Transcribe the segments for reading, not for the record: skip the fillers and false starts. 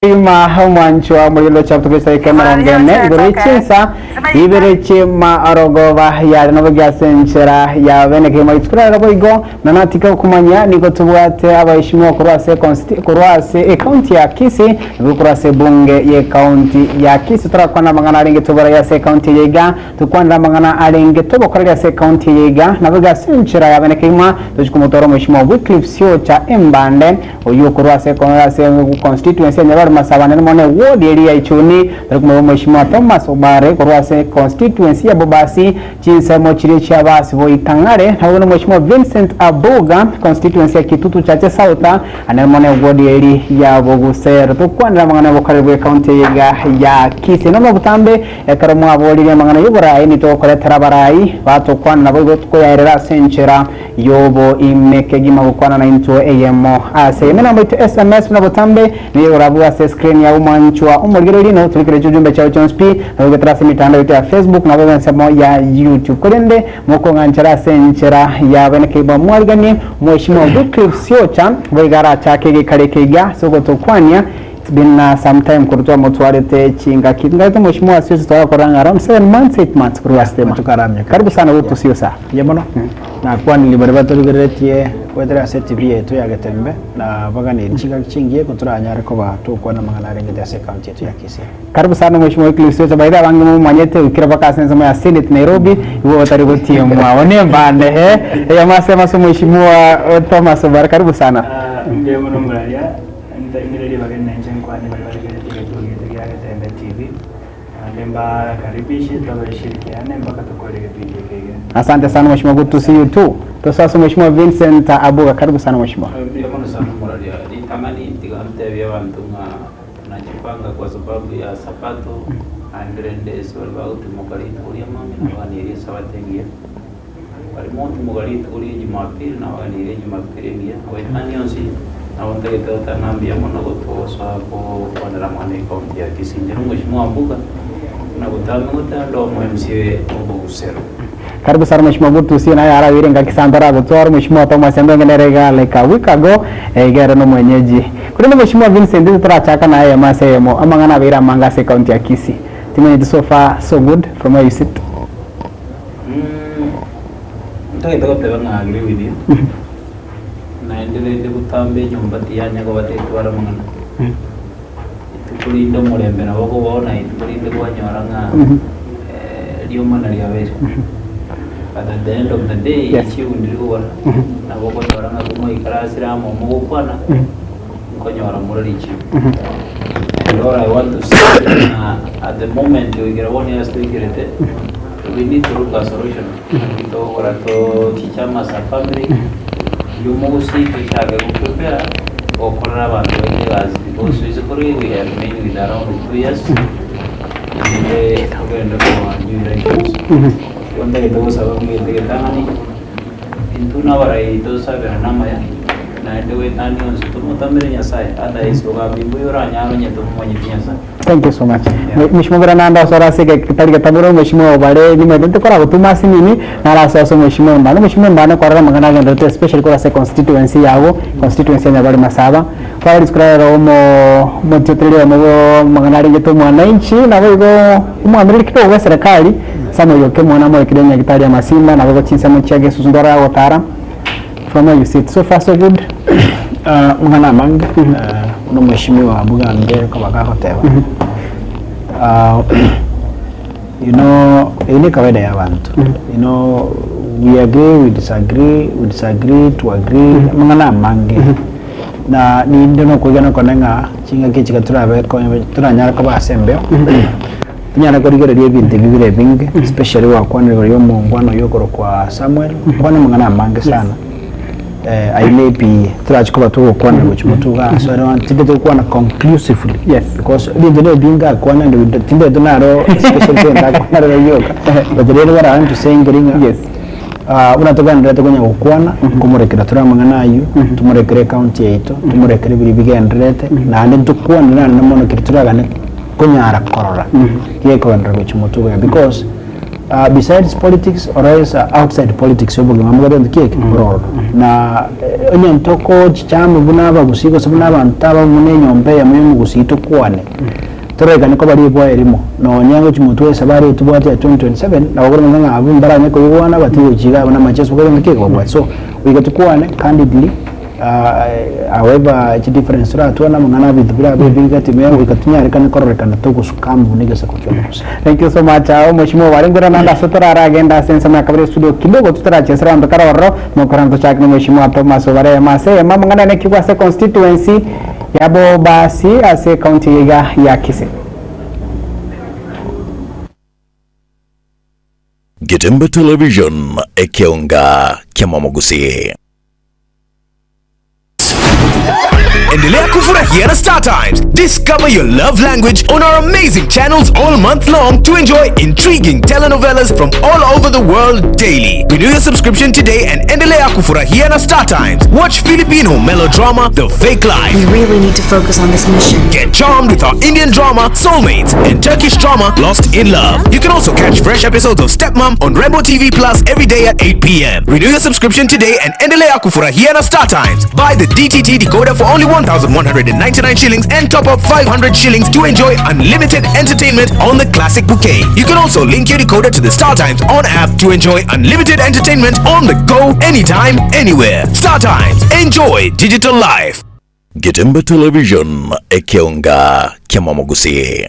Ma mwancho wa mulilo chapto kisa kamera ngene iberechinsa ibereche ma arogova ya nabaga senchera ya beneke ma iskura raboigo nanatika kumanya niko tubwate abayishimwa kurwase county ya Kisii bukurase bunge ye county ya Kisii turakwana mangana aringe tubara ya se county yega tukwanda mangana aringe tubokorera ya se county yega nabaga senchera ya beneke ma tuchikumutoro mwishimwa Wycliffe sio cha Embande uyu kurwase constituency ya masabane mone ward area ichuni rukumo mheshimiwa Thomas Obare kurwase constituency ya Bobasi chinsa mochire cha basi bo ikangare na mheshimiwa Vincent Abuga constituency ya Kitutu chache South ana mone ward area ya Bogusero tukwanda mangana bokaribwe county ya Kisii no butambe ekaramu aboli ya mangana yuburayi ni to koletera barayi bato kwana nabo tkoyarera senchera yobo imekegima gukwana na into AMO ase mena mbo SMS na butambe ni urabu screen ya umanchwa umurgereri no tulikire jumbe cha Chonspi na ugetrasa mitandao ya Facebook na wewe nsemo ya YouTube kolende moko nganchara senchera ya beneke ba mwargani mheshimiwa Wycliffe sio cha bigara chake gikarekega soko tokwanya. It's been some time kurutoa motwarete chinga kingaito mheshimiwa sio sitoa koranga around 7 months 8 months kuruwa stema tukaramya karibu sana wetu sio saa yamono na kwa nilibaraba tuligeretie kwetera TV yetu ya Getembe na bagani chinga chingie kuturanya reko ba tukwa na mangana renge ya county yetu ya Kisii karibu sana mheshimiwa Wycliffe sio baida bangi mu manyete ukira baka senza ya Senate Nairobi uwo tariboti mwa one mbande ya masema so mheshimiwa Thomas Obare karibu sana ndiye mwana mralia ndio bagani kwani barabara ya Getembe TV ndemba karibishi tutashirikiana mpaka tukorege PJK. Asante sana mheshimiwa, good to see you too. Sasa mheshimiwa Vincent Abuga karibu sana mheshimiwa. Ndio sana mralia nitamani tigamte vya watu najipanga kwa sababu ya sapato 100 days walbao tumokalita kulia mami na waniria sawatengia walimoto mokalita kulia Jumapili na waniria Jumapili ngia wetani onsi na wondege tanambia mwana gotoso hapo kwa ramani kaunti ya Kisii ndio mheshimiwa Abuga na gutamuta ndo MCA Bogusero. Karibu sana mheshimiwa, good to see you na yara wirenga kisandara gotwara mheshimiwa Thomas Ndongene regale ka wikago egera no mwenyeji kuri mheshimiwa Vincent turachaka na yeye masemo amangana bira mangase county ya Kisii timeni so far so good from where you sit. Ndio tebanga agree with you na endelee kutambe nyumba tiyanya kwa watu wara mangana tukulindo mulembe na boko bona tukulindo kwanyoranga dio mana ya wese at the end of the day ichi undiriwa na boko nyoranga kuma ikarasira mu mugukwana konyora murarichi and all I want to say at the moment we get one year still get it we need to look at solution to ora to chichama sa family yumusi kichaga kupepea okorera abantu bagibazi because physically we have been with around 2 years and we are for new elections one day those are going to get tani into now right those are the nama ya na ndio tani on tumutamire nyasai ada isoga bimbuyo nyaro nyeto mwenye nyasa. Thank you so much. Mheshimiwa Nanda sora sike kitari gatagoro mheshimiwa Obare ni mwende kora gutuma sinini na rasa so mheshimiwa Mbana mheshimiwa Mbana kwa magana ngende especially kwa constituency yao constituency ya Nyabali Masaba kwa diskura romo mototele mo magana ringeto mwananchi na wewe umwamiri kito wa serikali sana yoke mwana mwa kidenya kitari ya Masimba na wewe chinsa mchage susundora otara from where you sit so far so good. Mwana mange no mheshimiwa Abuga ngere kwa bakako teba you know ile kawaida ya abantu you know we agree we disagree to agree mwana mange na ni ndio no kugana konenga chinga kichika turabe ko turanyara ko basembe tunyara ko rigere ibintu bibire binge especially wa kwanira yo mungwano yokoro kwa Samuel kwana mwana mange sana I may be trachikoba to kwana guchimutuga so I want to kwana conclusively yes because the binga kwana ndio tinde donaro especially nda kwana yoka but the way I want to saying yes unatoka ndio tukanya kwana kumurekera turamanga nayo tumurekere county yetu tumurekere biri bigendrete na ndi tukwana na mono kituragane kunyara korora yeko ndro guchimutuga because besides politics or else outside politics obuge mamugado ndikeke roro na onye ntoko chichamu bunaba gusiko sabuna abantu aba munenyombe ya muyimu gusito kwane torega niko bari bwa erimo no nyango chimutwe sabari tubwate ya 2027 na bagoro nganga abumbara nyeko yubwana batiyo chiga bana manchester bagoro ndikeke babwa so we get kwane candidly however it's difference ra tuana mungana bidubira bevinga timero ikatunya rekana korrekana to sukambu nigesa kuchomosa. Thank you so much. Mheshimiwa Warengura nanda sotora agenda sensa na kabiri studio kidogo tutara chesera mbakara waro mokoranto chakni Mheshimiwa Thomas Obare mase mamangana ne kibwa se constituency yabo basi ase county ya Kisii. Getembe Television ekeonga kiamamogusi. Endelea kufurahia na Star Times. Discover your love language on our amazing channels all month long to enjoy intriguing telenovelas from all over the world daily. Renew your subscription today and endelea kufurahia na Star Times. Watch Filipino melodrama The Fake Life. We really need to focus on this mission. Get charmed with our Indian drama Soulmates and Turkish drama Lost in Love. You can also catch fresh episodes of Stepmom on Rainbow TV Plus every day at 8 p.m. Renew your subscription today and endelea kufurahia na Star Times. Buy the DTT decoder for only 1,199 shillings and top up 500 shillings to enjoy unlimited entertainment on the classic bouquet. You can also link your decoder to the Star Times on app to enjoy unlimited entertainment on the go anytime, anywhere. Star Times. Enjoy digital life. Getembe Television ekeonga kiamamogusi.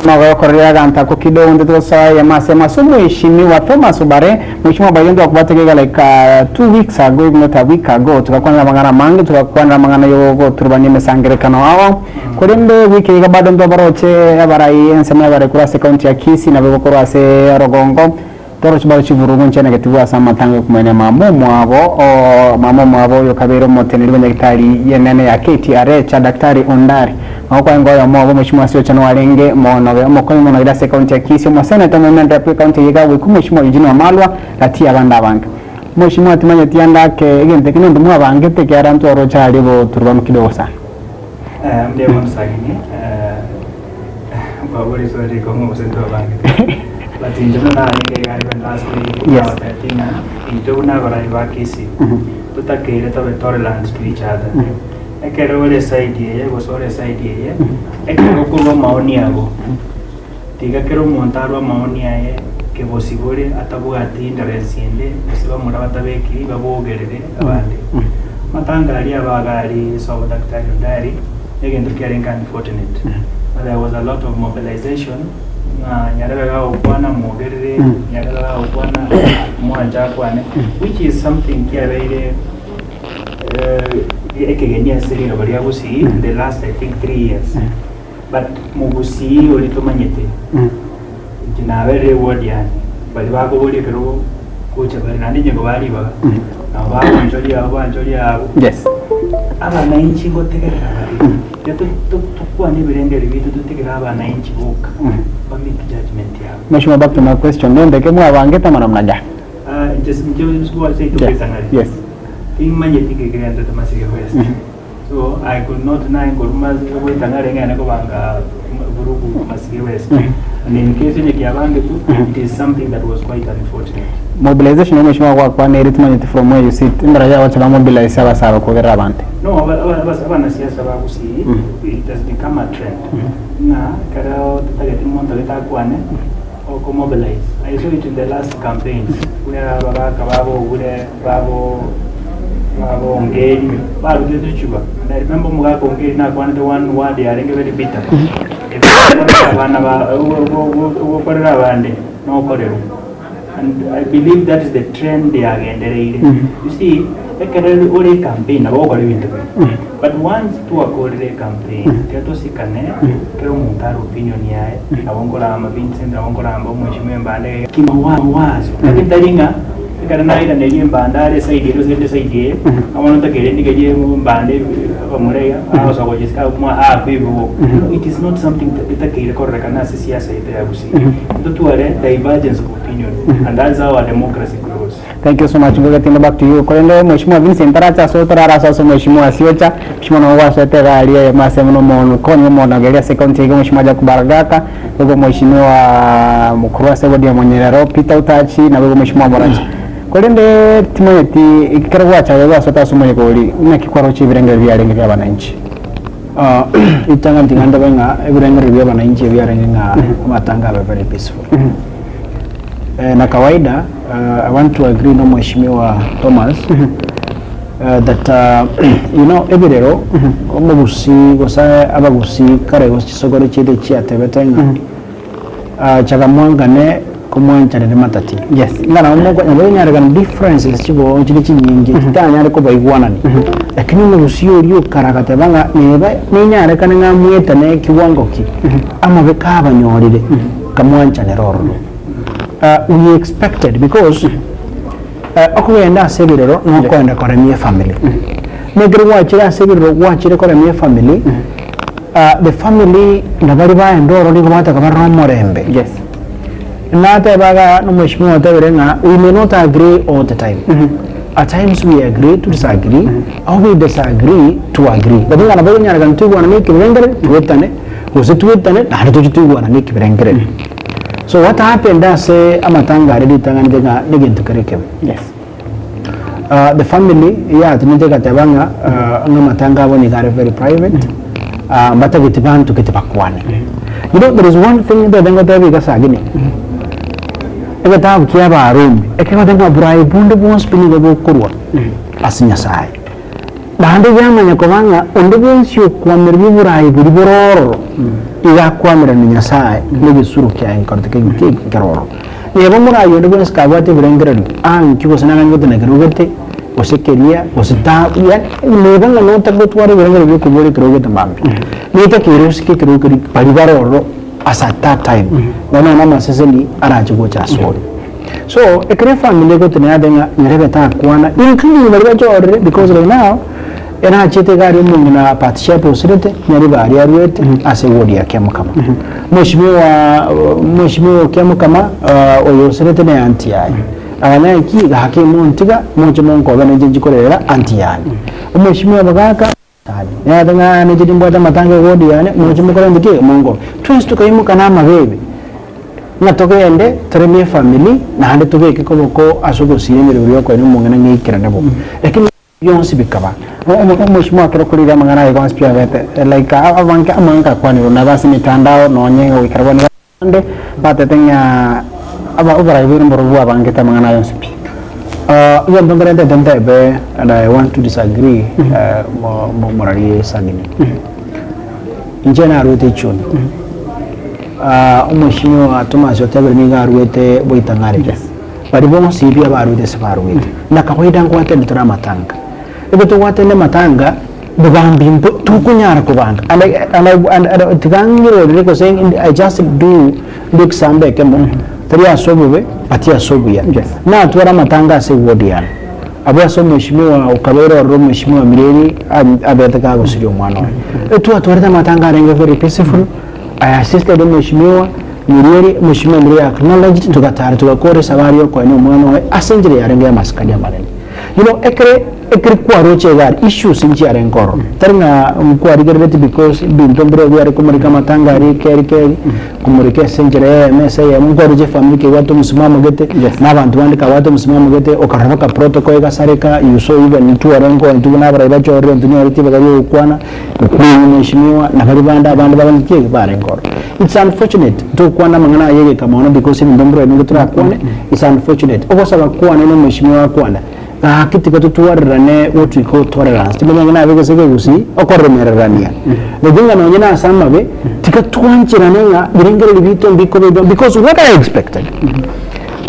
Magawa korea ganta ko kido ndeto sawa ya masema so Mheshimiwa Thomas Obare Mheshimiwa Bayendo akubategeka like 2 weeks ago not a week ago tukakwana mangana mangi tukakwana mangana yogo turbani mesangerekano awo kurembe wiki ga bado ndo baroche abarai ensema bare kurase county ya Kisii na bego kurase Rogongo toro chibalo chivurugu nchene ketiwa sama tange kumene mamomo abo yo kabero moteneri banyagitari yenene ya KTRA cha daktari Ondari kwa ngoya mo Mheshimiwa sio chano walenge mono mokoni mono ida county ya Kisii mo senator movement ya county yiga wiku Mheshimiwa Eugene Wamalwa ati abanda bange Mheshimiwa timanye tianda ke igente kino ndumu abange teke arantu oro chali bo turbamu kidogo sana mde msagini baburi sori ko mo sento abange but in general last week yes ito na barai ba Kisii tutakere to tolerance to each other ekero ole side ye go sore side ye ekero ko maoni yabo tiga kero montarwa maoni yae ke bosigore atabuati interest inde siba mura batabeki babogerere abandi matangari abagari so daktari Ondari egendo caring and fortunate there was a lot of mobilization nyarega ukwana mogerere nyarega ukwana mwanja kwane which is something kiabeire ekegenia serino bali agusi in the last I think 3 years but mugusi olitomanyete jinabe reward yani bali bako boli kero kucha bali nandi nyengo bali ba na ba njoli abo yes abana inchi gotegerera bali yato tukwa ni birengere bitu tutegerera abana inchi boka bamiki judgment yabo. Mheshimiwa, back to my question nende kemu abange tamana mnaja just what say to yes imanye tigegera ndo tamasike west so I could not deny gorumazi ko tangare ngane ko banga burugu masike west and in case ni kiabange tu it is something that was quite unfortunate. Mobilization Mheshimiwa kwa ne ritmanye from where you sit indra ya wacha mobilize abasaba ko vera abante no abana siasa bagusi it has become a trend na karao tutageti monto letakwane or mobilize. I saw it in the last campaigns where babo ngeli balo tuchuba and I remember mugako ngeli na kwa the one word ya renge very bitter abana ba ukorera abande no korero and I believe that is the trend they are generating. You see ekerele ore campaign abo kore bintu but once to akore campaign teto sikane kero muntaro opinion yae abongora ama Vincent abongora amba Mheshimiwa Mbande kimawazo kitaringa karena ida neli Mbandare side ro side side amono takere ngeje Mbande bamureya aso gojiska kuma abibo it is not something that takere korreka na siasa ite yagusi ndo tuare divergence of opinion and that's how our democracy grows. Thank you so much. Getembe, back to you. Kolende Mheshimiwa Vincent Aracha so tarara so Mheshimiwa Siocha Mheshimiwa wa setera aliye masemo mo konyo mo na gelia second yake Mheshimiwa Jakubaragaka bego Mheshimiwa mkuru wa sebo dia Monyerero Peter Utachi na bego Mheshimiwa Morachi. Kolende timoti ikarwa cha wewe so tasumwe koli na kikwaro chibirenge vya renge vya bananchi. Itanga tinganda benga ibirenge vya bananchi vya renge nga matanga very peaceful. Na kawaida I want to agree na Mheshimiwa Thomas that you know ebirero omugusi gosa abagusi kare gosogore chide chiatebetenga chagamwangane kumwancha ne matati yes ngana umugwa nyabenya gan differences chibo chide chinyingi kitanya ariko bayigwanani lakini omugusi yo karakate banga neba ninyare kana ngamweta ne kiwangoki amabeka abanyorire kamwancha ne roro we expected because okugenda sebirero nokwenda koremie family negere wachira sebirero wachire koremie family the family nabari baendoro ni kumata kabarra morembe yes nate baga no Mheshimiwa taberenga we may not agree all the time at times we agree to disagree or we disagree to agree badinga nabago nyara kan tuwa na miki birengere tuwetane usituwetane na tuwa na miki birengere. So what happened is amatanga already tanganga negent kareke. Yes. The family tunataka katabanga ngamatanga woni gare very private. Mbata gitibantu kitibakwane. You know there is one thing that dengo tabi kasagini. Ega tabu kia ba room. Eka dengo brai bunde bon spini go kurwa. Asinya sai. Dande jama nyakobanga ondebensio kwa merbi brai buri bororo. Iga kwamira ni nyasaye nige suru kya inkorte ke keroro yebo mura yondo bens kabate brengere kiko sananga ngote na gerogete osekeria osita ya leba no takbo tware brengere be kubori kerogete mambi nita kiruski kerogeri paribaroro at that time wana mama seseli araje go chasori so ekre family go tena denga nyerebe ta kwana including bariba jore because right now ena chete gari mungu na partnership usirete nyari bari arwete ase wodi ya kemukama mheshimiwa kemukama oyo usirete ne anti yayi abana ki gake muntiga munje mungo bana jinji korera anti yayi mheshimiwa bagaka tani ya danga ne jidi mbota matange wodi yane munje mukora ndike mungo twins tukayimuka na mabebe natogende teremie family na hande tugeke koboko asugo siyemere buri yoko ni mungu na ngikira nebo lakini yonsi bikaba Mheshimiwa kirokulira mangana ya pia vete like avanka amanka kwani na basi mitandao no nyengo ikarabani ande patetenya aba ubara ibiri mboruwa bangeta mangana yonsi pia iyo ndongerende dentebe and I want to disagree morali sagini injena arwete choni Mheshimiwa Thomas Otebere ninga arwete boitangare bari bomo sibi abarwete sabarwete na kawaida ngwate ndora matanga ego to watende matanga bugambimbo tukunyara kubanga and tigangiro reko saying I just do look sambe kemo tria sobube atia sobuya na twara matanga se wodian abwa so Mheshimiwa ukabero ro Mheshimiwa Mireri abetaka go sirio mwana etu atwarita matanga renge very peaceful I assisted Mheshimiwa Mireri Mheshimiwa Mireri acknowledged tukatara tukakore sabari yo kwa eno mwana we asenjire yarenge maskani ya manene you know ekre kwa roche gar issues inchi arenkoro tarina mkwari gerbeti because bintombre we kumurika matanga ari keri kumurika senjere mesa ya mkwari je family ke watu msimamo gete na bantu bandika watu msimamo gete okarabaka protocol ga sareka yuso iba ni tu arenko ntu na bara bacho ore ntu ni tiba ga kwana Mheshimiwa na bali banda bandike barenkoro it's unfortunate to kwana mangana yeye kama ona because bintombre ni gutra kwane it's unfortunate obosaba kwana no Mheshimiwa kwana kitika tutuwarane what we call tolerance timenga na bege sege gusi okoremererania nedinga no nyina samabe tikatwanchirane nga biringere libito mbiko because what I expected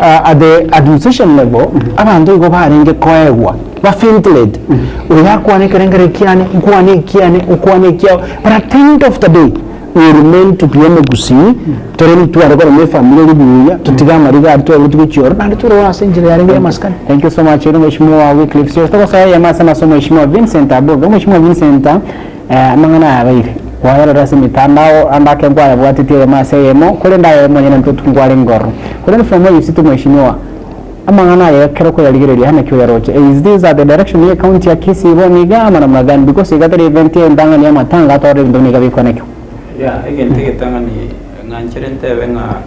at the administration level abantu go barenge koegwa ba filtered uyakwane kerengere kiane ukwane kiao but at the end of the day we remain to be gusi toreni tu aragora me family libuya tutiga mariga tu abutu chior na tu ro asenjere yarenge maskani. Thank you so much Mheshimiwa Wycliffe sio kwa sababu ya masana so Mheshimiwa Vincent Abogo Mheshimiwa Vincent mangana abaire kwa yale rasmi mitandao ambake ngwa yabwatitie masayemo kule ndaye mwenye mtoto ngwale ngoro kule from where you sit Mheshimiwa amangana ya kero ko yaligere hana kyo yaroche is this the direction ya county ya Kisii boni gama na magani because igatari event ya ndanga ni amatanga tore ndoni gabi konekyo again take tanga ni ngancherente wenga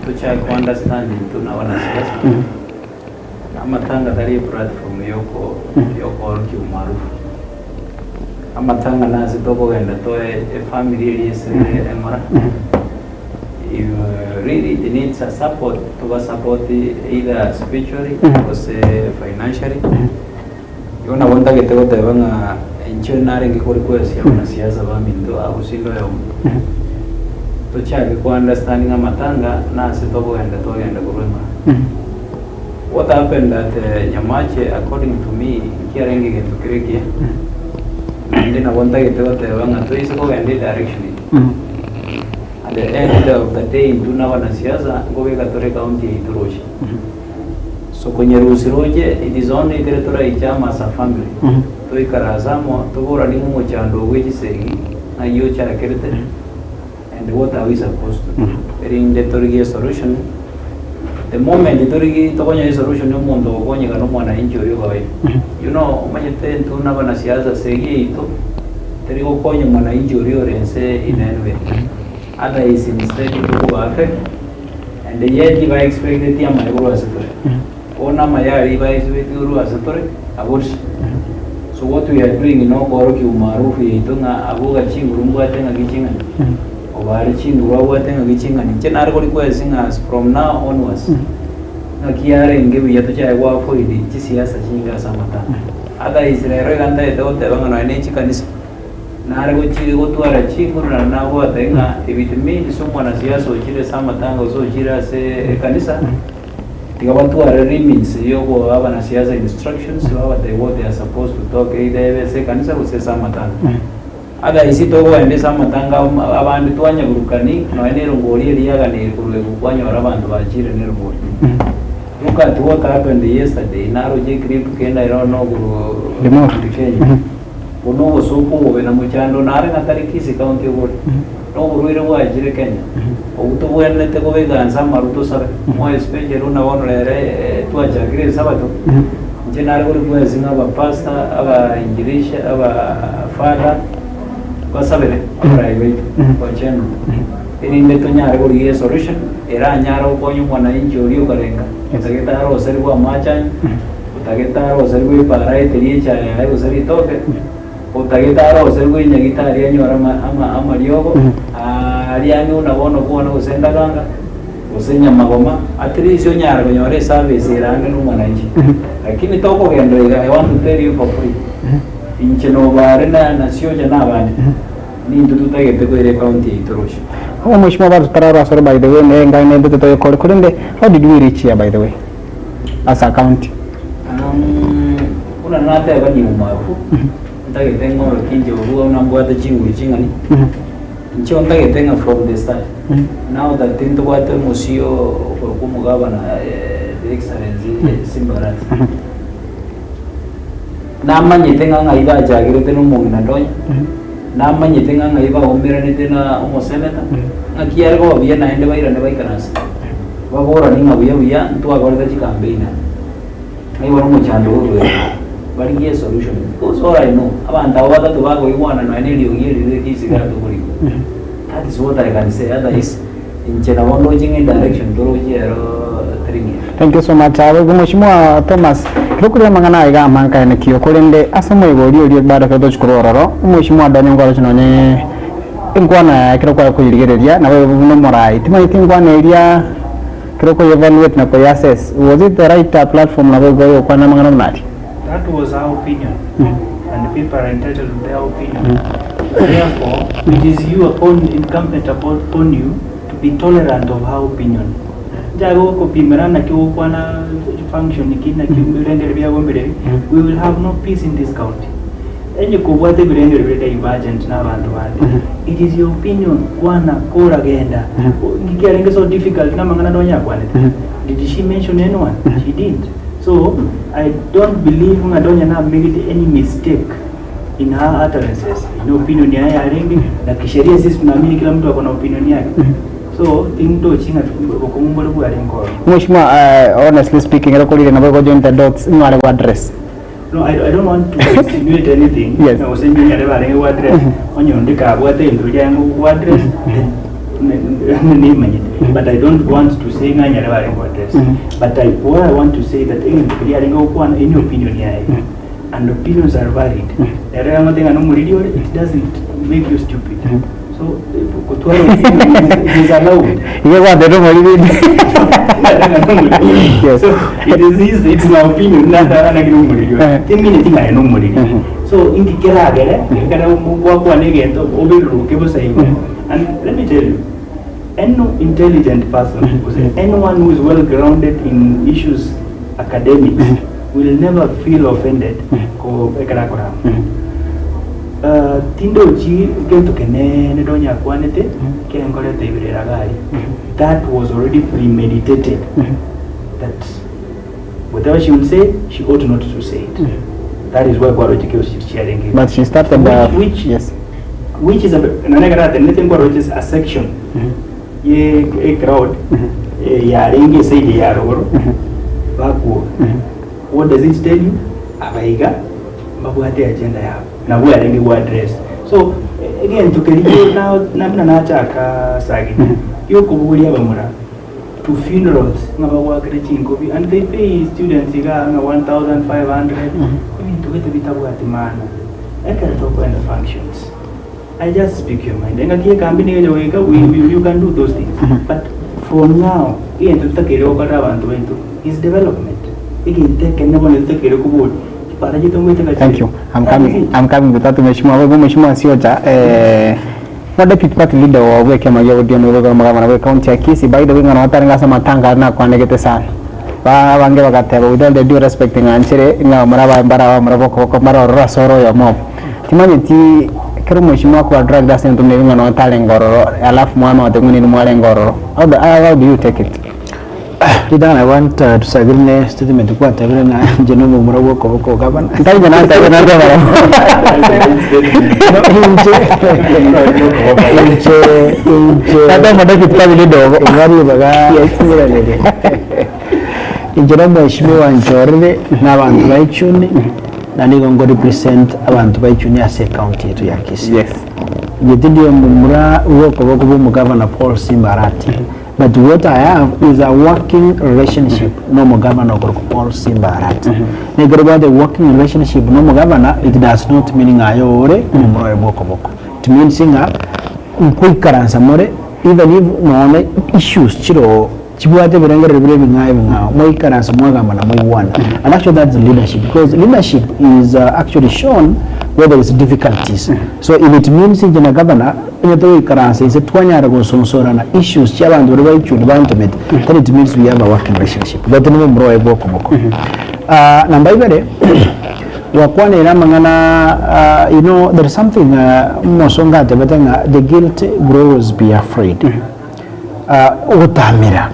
to try to understand into na wana siasa amatanga tari platform yoko ki umarufu amatanga nazi toko genda to a family is emara you really needs a support to support either spiritually or financially yona wonda getego tebanga enchonare ngikori kwesi ya siasa bamindo au silo yo to chake ku understanding amatanga nasi toko genda kurema what happened at Nyamache according to me kiarenge getu kireki and then wonda getego tebanga to isiko genda direction at the end of the day tuna wanasiasa ngowe Katore county ituroshi so kwenye rusiroje it is only territory chama as a family to ikarazamo to bora ni mu chando weji segi na yo cha kerete and what are we supposed to in the torigi solution the moment the torigi to kwenye solution yo mundo kwenye kano mwana inji yo gawe you know manyete tuna wanasiasa segi ito terigo kwenye mwana inji yo rense inenwe other is instead to go affect and yet if I expected the amay as ona mayari by uru as aborsh so what we are doing no koroki umarufu yitunga abuga chingurumbu atenga gichinga obari chinguru atenga gichinga ni chenari kuri kwezinga from now onwards na kiare ngebi yatucha wa foidi chisiasa chinga samata other is rero ganda etote banga no ene chikanisa nare gochiri gotwara chinguru na nabo atenga ebitimini somwana siasa ochire samatanga ozochira se kanisa tigabatwara remits yogo abana siasa instructions baba what they are supposed to talk either se kanisa kuse samatanga aga isito go ende samatanga abandi twanya burukani no ene rongori eliyaga ne kurule kukwanya abantu bachire ne rongori look at what happened yesterday naro je grip kenda iro no guru Kenya uno sopo we na muchando nare na tarikisi county board no ruire wa jire Kenya obuto bwene te gobeganza maruto sare mo especie runa wono lere tu ajagire sabato nje nare guri bwezinga aba pastor aba injirisha aba father basabere private kwa cheno irinde to nyare guri ye solution era nyaro konyu mwana inji ori ukarenga utageta ro sari wa macha utageta ro sari wa parai terie cha ya usari toke utagitaro serwe nyagitari anyora ama ryogo ariani unabona kubona usenda ganga usenya magoma at least yo nyara nyore service iranga n'umwana nje lakini toko gendo I want to tell you for free inche no bare na sioja nabandi ni ndutu tagete ko ire county itorosha how much more about tarara sir by the way ngai ne ndutu to ko kurinde how did we reach here by the way as a county una nata ya ni umafu tagetenga rokinje uruwa unambwata chingu chingani ncho tagetenga from the start now that tinto kwate musio kumugaba na the excellency simbarat namanyitenga ngaiba jagire teno mungina ndonya namanyitenga ngaiba ombera netena omoseneta akiyargo bia naende baira ne baikanasa babora ninga buya ntwa gorda chikambeina aiwa no chando wewe bari solution because all I know abantu abata tubago ibwana no eneli ogiri kisiga tukuriko that is what I can say otherwise in general lodging in direction to lojero tringi. Thank you so much Mheshimiwa Thomas kirokure mangana iga manka ne kiyo kolende asamo igori ori bada ka dochkororo Mheshimiwa Daniel chinone ingwana kirokwa kuyirigereria na wewe no morai timai tingwana area kiroko evaluate na ko assess was it the right platform na wewe kwa na mangana mnati. That was our opinion, and people are entitled to their opinion. Therefore, it is incumbent upon you to be tolerant of our opinion. Jago kupimerana kiu kwana function kina kiurende bya gombere, we will have no peace in this county. Enye kubwate birende bya divergent na abantu bandi. It is your opinion kwana kora genda. Ngikerenge so difficult na mangana donya kwane. Did she mention anyone? She didn't. So I don't believe Madonya made any mistake in her utterances. In opinion ya rengi na kisheria sisi tunaamini kila mtu akona opinion yake. So thing to chinga kukumbura bwari ngoro. Mheshimiwa, honestly speaking, rekodi na bako join the dots ngwale kwa address. No, I don't want to insinuate anything. Yes. No, saying you never ring what address. On your ndika bwate ndo jangu what address. But I don't want to say nganya never ring what address. But what I want to say that in any opinion here, and opinions are valid. It doesn't make you stupid. So, it is allowed. You want the room Yes. So, it is easy, it's my opinion, not an agreement. I know. So, in the Keragere, and let me tell you, any intelligent person, anyone who is well grounded in issues academics, will never feel offended. Tindo chi gento kene nedonya kwanete kengole tebirera gari. That was already premeditated. That whatever she will say, she ought not to say it. That is why Gwaroji was sharing it. But she started which yes. Which is a section. Ye a crowd. Yaringi say the yaroro. Backward. What does it tell you? Abaiga. Mabuate agenda ya. Na we are the address. So again to carry now namna nachaka sagi. Yo kubulia bamura to funerals ngabawa krechi ngobi and they pay students iga 1,500. I mean to get a bit about the man. I can talk about the functions. I just speak your mind. And again you can do those things. But for now, again to take is development. Again take never Thank you. I'm coming with that Mheshimiwa Siota. What the people leader or we came here with the Magana County Kisii by the way on Wataranga Matanga na kwa negete sana. Ba wange wakateba with all the due respecting anshere nga maraba mbara maraboko kwa mara rasoro ya mob. Timani ti kero Mheshimiwa kwa drug dust into nevinga na talengoro alafu mwana wa tenguni ni mwalengoro. How do you take it? Then I want to disagree statement to what every general Murabo governor. Represent abantu baichuni as a county to Yakisi. Yes. Yetidio mumura uwo governor Paul Simbarati. But what I have is a working relationship. No more governor Paul Simbarati. About the working relationship. No more governor. It does not mean ayore mumura boko. It means singa mkuikaransa more. Even if no issues chiro. Chibuate berenge rebellion now. Moikaransa mwagamba na mwiwana. And actually that's leadership, because leadership is actually shown where there is difficulties. So if it means in the governor, is a 20 issues then it means we have a working relationship. But you know, there is something the guilt grows, be afraid. Utamira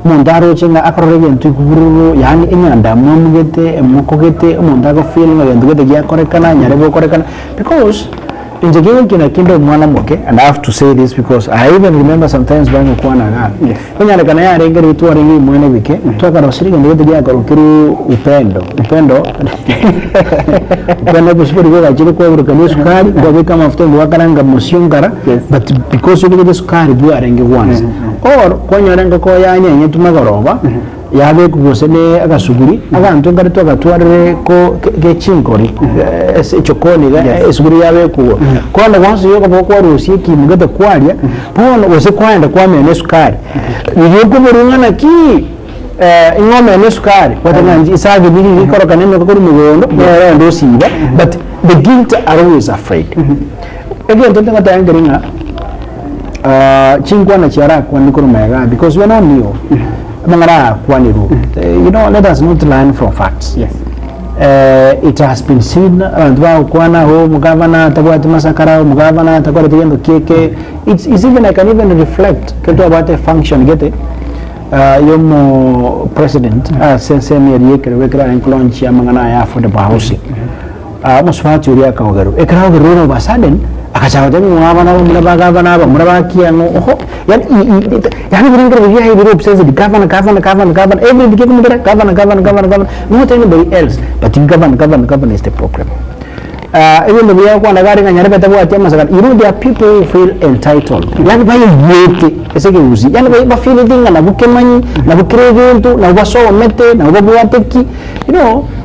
mundaro chenga akorege ntukuru yani inyanda momugete mukogete mundago feeling ngende gya korekana nyarebo korekana, because in the game kina kindo mwana moke. And I have to say this because I even remember sometimes bangu kuana ga kunya kana ya rengeri tu arengi mwene wike toka rosiri ngende gya korokiru upendo upendo kushibiri kwa chiri kwa urukani sukari kwa wika mafuta ngwa karanga musiongara, but because you get sukari bu arengi once or kunya renga ko yanya nyetu magoroba yabe kubosene agasuguri abantu ngari toka tware ko gechinkori chokoni esuguri yabe kuwo kona kwanza yoka boko rusi kimugete kwalya pono wose kwenda kwamene sukari yoko burungana ki ingome ne sukari watananji isabe bili ikoro kanene ko mugondo ndo siba, but the guilt are always afraid. Again don't think that angeringa chingwa na chiara kwa nikoro mega, because we don't know mangara kwa niru. You know, let us not learn from facts. Yes. It has been seen and kwana ho mugavana tabwa masakara mugavana tabwa tendo keke. It's even I can even reflect about a function gete yomo president sense me yekere wekera enclonchi amangana ya for the housing musfatu ya kaogero ekrao gero ba sudden akachawa tena mwabana murabagabana murabakiano oho yani biringa biya Europe says the governor every governor not anybody else but the governor is the problem. Even the way one agari nganyare betabu atema sakara there are people who feel entitled yani baye yote eseke uzi yani baye feel thing na bukemanyi na bukreventu na baso mete na babuateki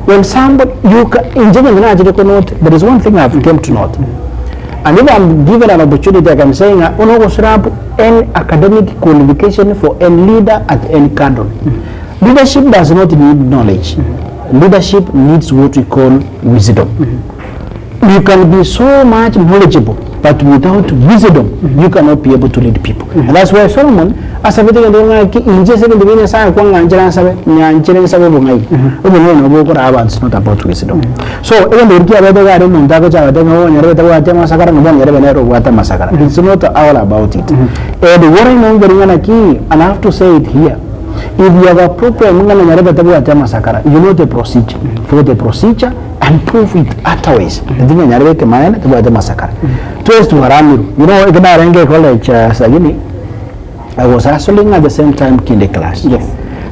when somebody you in general na ajide ko note there is one thing I have came to note and if I'm given an opportunity I can say ono go srap any academic qualification for any leader at any cadre. Leadership does not need knowledge. Leadership needs what we call wisdom. You can be so much knowledgeable, but without wisdom, you cannot be able to lead people. And that's why Solomon, as a bit of the it's not about wisdom. So even it's not all about it. And what I know, and I have to say it here. If you have a proper you know the procedure. Follow the procedure and prove it otherwise. The thing college I was hustling at the same time kinder class. Yes.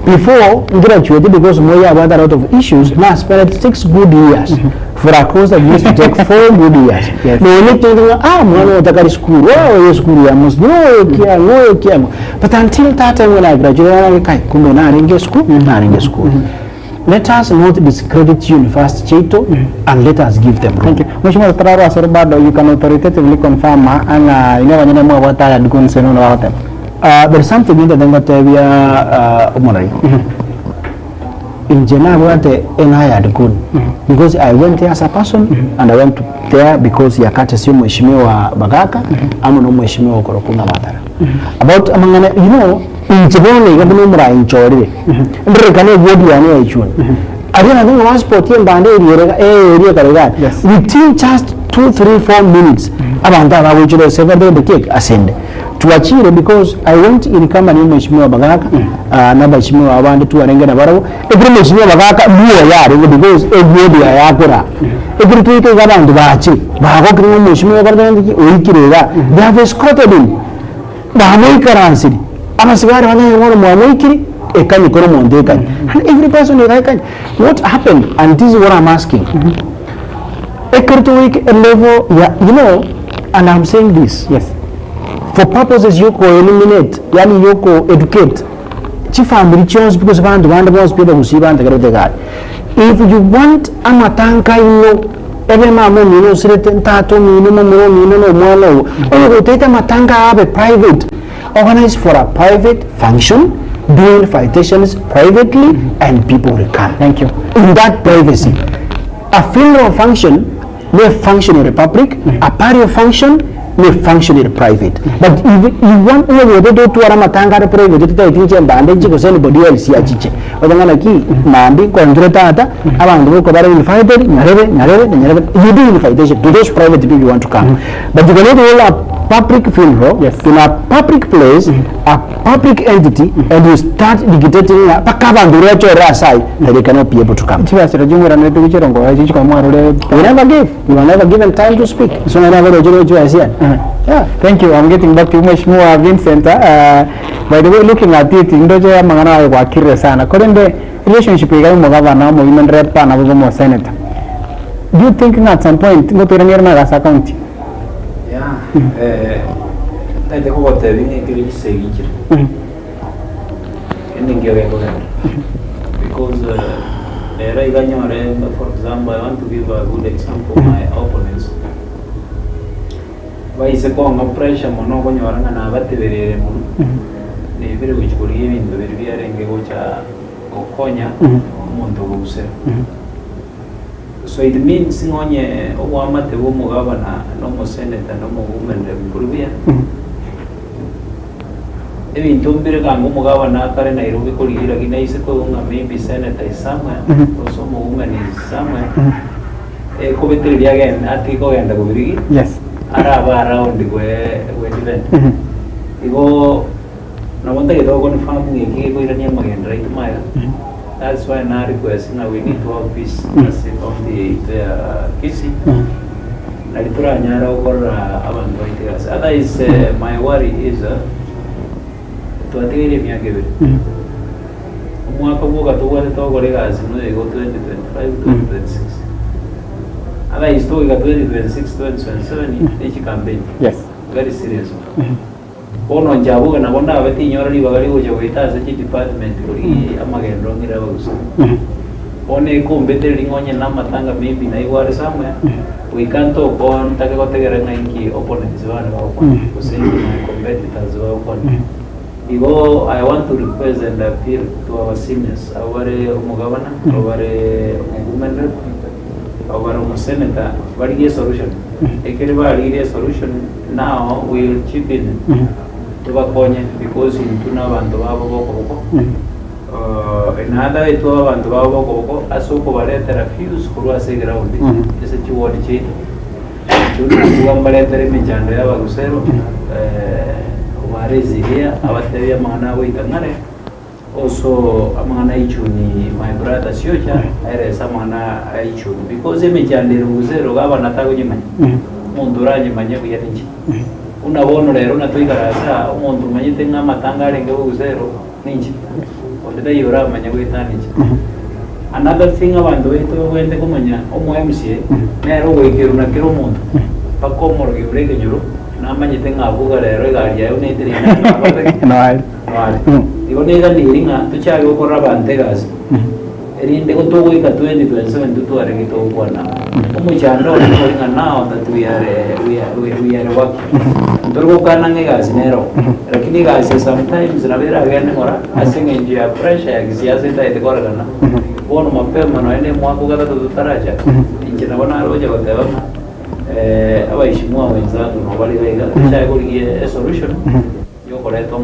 Before graduated because Moya had a lot of issues, now I spent 6 good years for a course that used to take 4 good years. Yes. They only told me, school, school, I must no, but until that time when I graduated, I couldn't not school. Let us not discredit University Chaito and let us give them room. Thank you. Mheshimiwa Tararo Asorbado, you can authoritatively confirm and you know more about that and concern about them. There is something in the Dengatavia Umorai. In January, I had good because I went there as a person and I went there because Yakata Siu Mheshimiwa Bagaka, Amuno Mheshimiwa Korokuna Matara. About among in Jaboni, Gabunumra in Chori, and Rekane Wodi and Echun. I don't know one spot here and within just 2, 3, 4 minutes, about that I will just say the cake ascend. To achieve it because I went in company Mheshimiwa Bagaka, na Mheshimiwa Awande tu arengana barabo. Every Mheshimiwa Bagaka muo yari because everybody ayakora. Every tweet is around the bachi. Bago kiri Mheshimiwa Bagaka oikirega. They have escorted him. Bahamoi karansi. Amasigari wana yoro muamoi kiri ekani kono mondeka. And every person is like what happened? And this is what I'm asking. Ekerto week level, and I'm saying this. Yes. For purposes yoko eliminate, yani yoko educate. Chief ambitious because one most people who see one the if you want amatanka every mama certain tato no take matanga have a private organized for a private function, doing citations privately and people will come. Thank you. In that privacy. A funeral function may function in a public, a party function may function in private. But if you want to do Aramatanga private, teach and bandage because anybody else here. Mandi, contratata, around the work invited, you do invitation to those private people you want to come. But you can do a public funeral in a public place, a public entity, and you start dictating a that they cannot be able to come. You were never given time to speak. So I never yeah, thank you. I'm getting back to much more Vincent. By the way, looking at it, Indoja Mangana Wakira Sana, according to the relationship with Mogavana, women rep, and senator. Do you think at some point, go to the near Magasa County? Yeah, I think what the Vinny say, because for example, I want to give a good example of my opponents. Why is a con pressure monogon or an abatted which could give in the very Geocha or Konya Montoguse. So it means on ye Owama the Womo Governor, no more senator, no more woman, Purvia. Even Tumbirga and Womo Governor, Karen Nairobi could hear again, maybe senator is somewhere, or some woman is somewhere. A Coventry again, Attico and the Guri. Yes. Around the way event. You go, no wonder you don't want to find me again, right to my. That's why now request now we need to have peace of the Kisii. nalitura nyara ukora abantu baitegas. Otherwise, my worry is tuategere myaka ibiri umwaka gwo gatugwate togore gazi no ego 2025 2026 otherwise toga 2026 2027 each campaign yes very serious ono njabuga nabona abatinyora liba bari goje goitaza ki department kuri amagendo ngira bagusa one kumbeteri ngonye namatanga maybe na iware somewhere we can't talk on take gotegera ngi opponents bana ba kwa kusengi my competitors ba kwa Igo, I want to request and appeal to our seniors, our governor, our women rep, our senator, what is a solution? A solution now will chip in to Bakonya because in Tuna and Tobacco. Another Etua and Tobacco, Asoko Valeta refuse Kurase ground. Is a two-word chain. Tuna Guambaleta Mijandea Bagusero. Marezi here, abateria mangana witangare. Also, amangana ichuni, my brother Siocha, ere samana ichuni. Because emejandere uzero gaba natago nyimanya. Mundura nyimanya kuyatinchi. Una bono lero na tuigarasa, umuntu manyite nga matangare ngabo uzero ninchi. Odeda yora manya kuyitanchi. Another thing abantu wetu wende kumanya omu MCA, nero wekiru na kiro muntu. Pakomoro giureke nyuru. Namanya ngabuga rero gari yayo netiri no igo nega niringa tuchaye gukora bantegas erinde ko togo ika 2027 tutware gito kwana umuchando oringa now that we are working ndorgo kana ngegas nero lakini guys sometimes na vera gane mora asinge njia pressure ya kisiasa ite kora kana bono mapema no ene mwako gata tutaraja injina bana roja bataba abaheshimiwa wenzangu na wale wega chagulie a solution yo koleto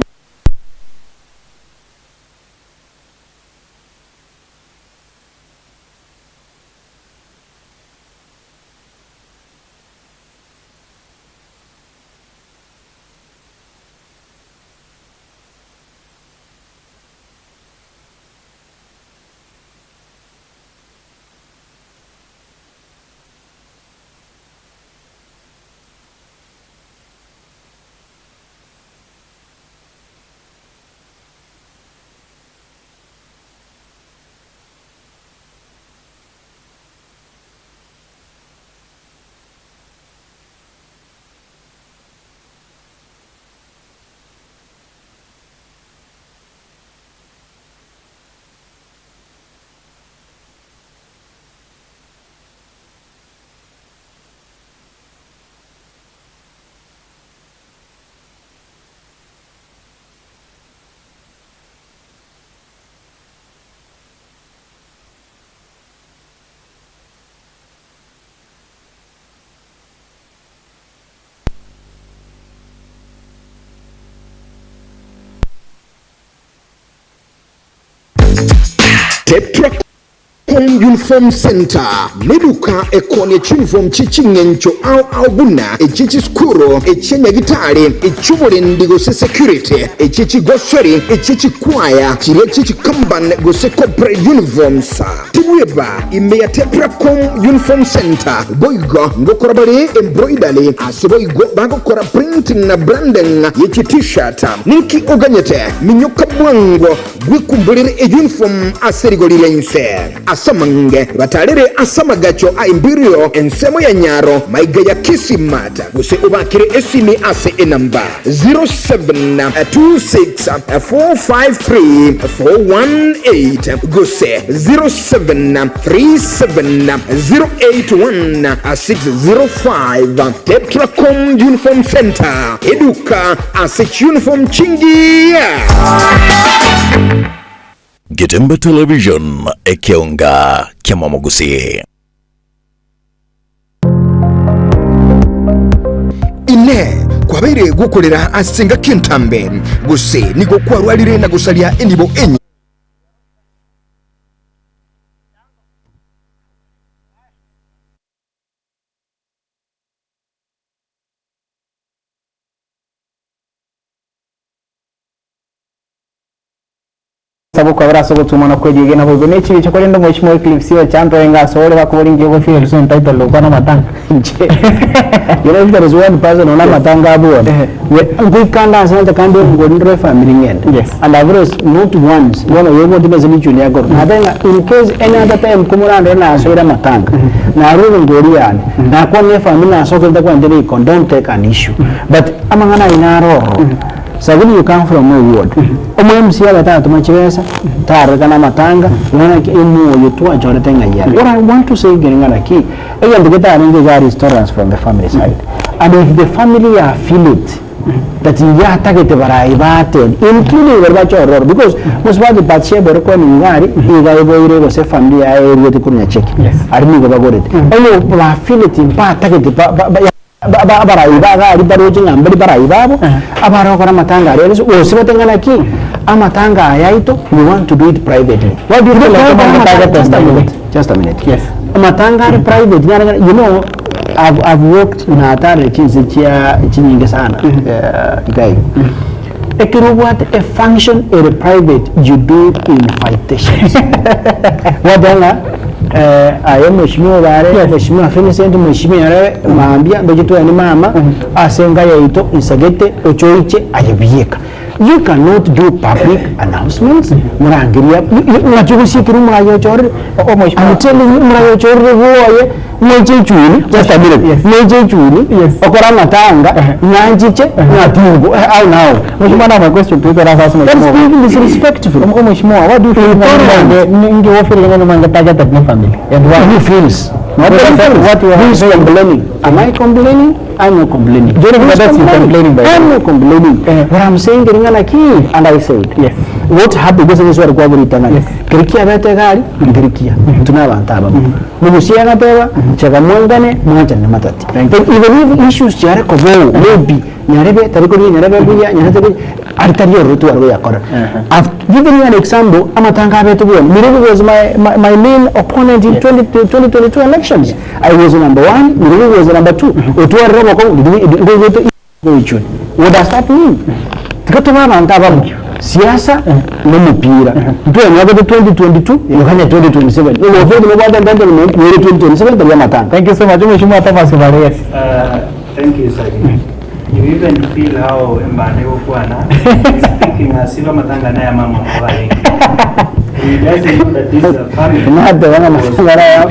Uniform Center Meduka ekone uniform chichingencho au buna echichi skuro echenya gitare echubole ndigo se security echichi gosori echichi kwaya chire chichi kamban go se corporate uniforms tibuyeba imeya Tetracom Uniform Center boygo ngokorabale embroidery asiboygo bagokora printing na branding yechi t-shirt niki oganyete minyoka bwango gwikumbulire uniform aserigolire inse asamange batalere asamagacho a imbirio ensemo ya nyaro maiga ya kisimata guse ubakire esimi ase enamba 0726453418 guse 0737081605 Tetracom Uniform Center eduka ase uniform chingia. Getembe Television ekionga kyamamugusi ine kwabere gukorera asenga kintambe guse niko kwarwalire na gusalia endibo enyi sabu kwa braso kutumana kwa jige na bobe nechi bicho kwenda mheshimiwa Eclipse chanto enga sore bakubori ngiye feel so title lo kana matanga you know if there is one person on matanga abu we kanda sana kandi ngondre family ngende yes and average not once wala yego tibaze ni junior gor nadenga in case any other time kumuranda na sore matanga na rulo ngori yani na kwa ne family na soko ndakwa ndeni don't take an issue but amangana inaro so when you come from a ward omwemsia batatu machibesa tarekana matanga wana emu yotwa jona tenga ya what I want to say geringana ki again to get arrange the restaurants from the family side and if the family are feel it that ya target baraibate including verba choror because most of the patche berko ni ngari iga iboire go se family ya ero te kunya check armi go bagorete oyo la feel it pa target baraiba ga ribaro jinga mbali baraiba bo abaro kora matanga rero ose batengana ki amatanga yaito you want to do it privately what do you feel like about just a minute yes amatanga private you know I've worked in atare kinzi chia chinyinge sana guy what a function in a private you do invitations wadanga ayo mheshimiwa bare mheshimiwa Felicent mheshimiwa maambia ndojitu ni mama asenga yaito isagete ochoiche ayebiyeka you cannot do public announcements murangiria unachukusi kirumu ayo chore o mheshimiwa I'm telling you murayo chore boye neje chuni just a minute neje chuni okora matanga nyanjiche natungu au now mheshimiwa na question to the rasa mheshimiwa that's disrespectful mheshimiwa what do you feel ninge offer ngene manga target of my family and what he feels what you are complaining am I complaining I'm not complaining that's you complaining I'm not complaining what I'm saying geringana ki and I said yes what happened because this was kwa buritanga kirikia bete gari ngirikia tunabanta baba mugusia gateba chaka mwangane mwacha ni matati even if issues chare ko maybe nyarebe tarikori nyarebe buya nyarebe aritario rutu arwe yakora I've given you an example amatanga betu bwa Mirego was my main opponent in 2022 elections I was number 1 Mirego was number 2 otwa robo ko what does that mean tukatuma mantaba siasa no mupira tuwe mwaka 2022 yokanya 2027 ulo vodi mwaka ndanda ni 2027 talia matanga thank you so much mheshimiwa Thomas Vares thank you sir you even feel how embane okwana speaking as if matanga na ya mama mwale he doesn't know that this is a family nada wana masangara ya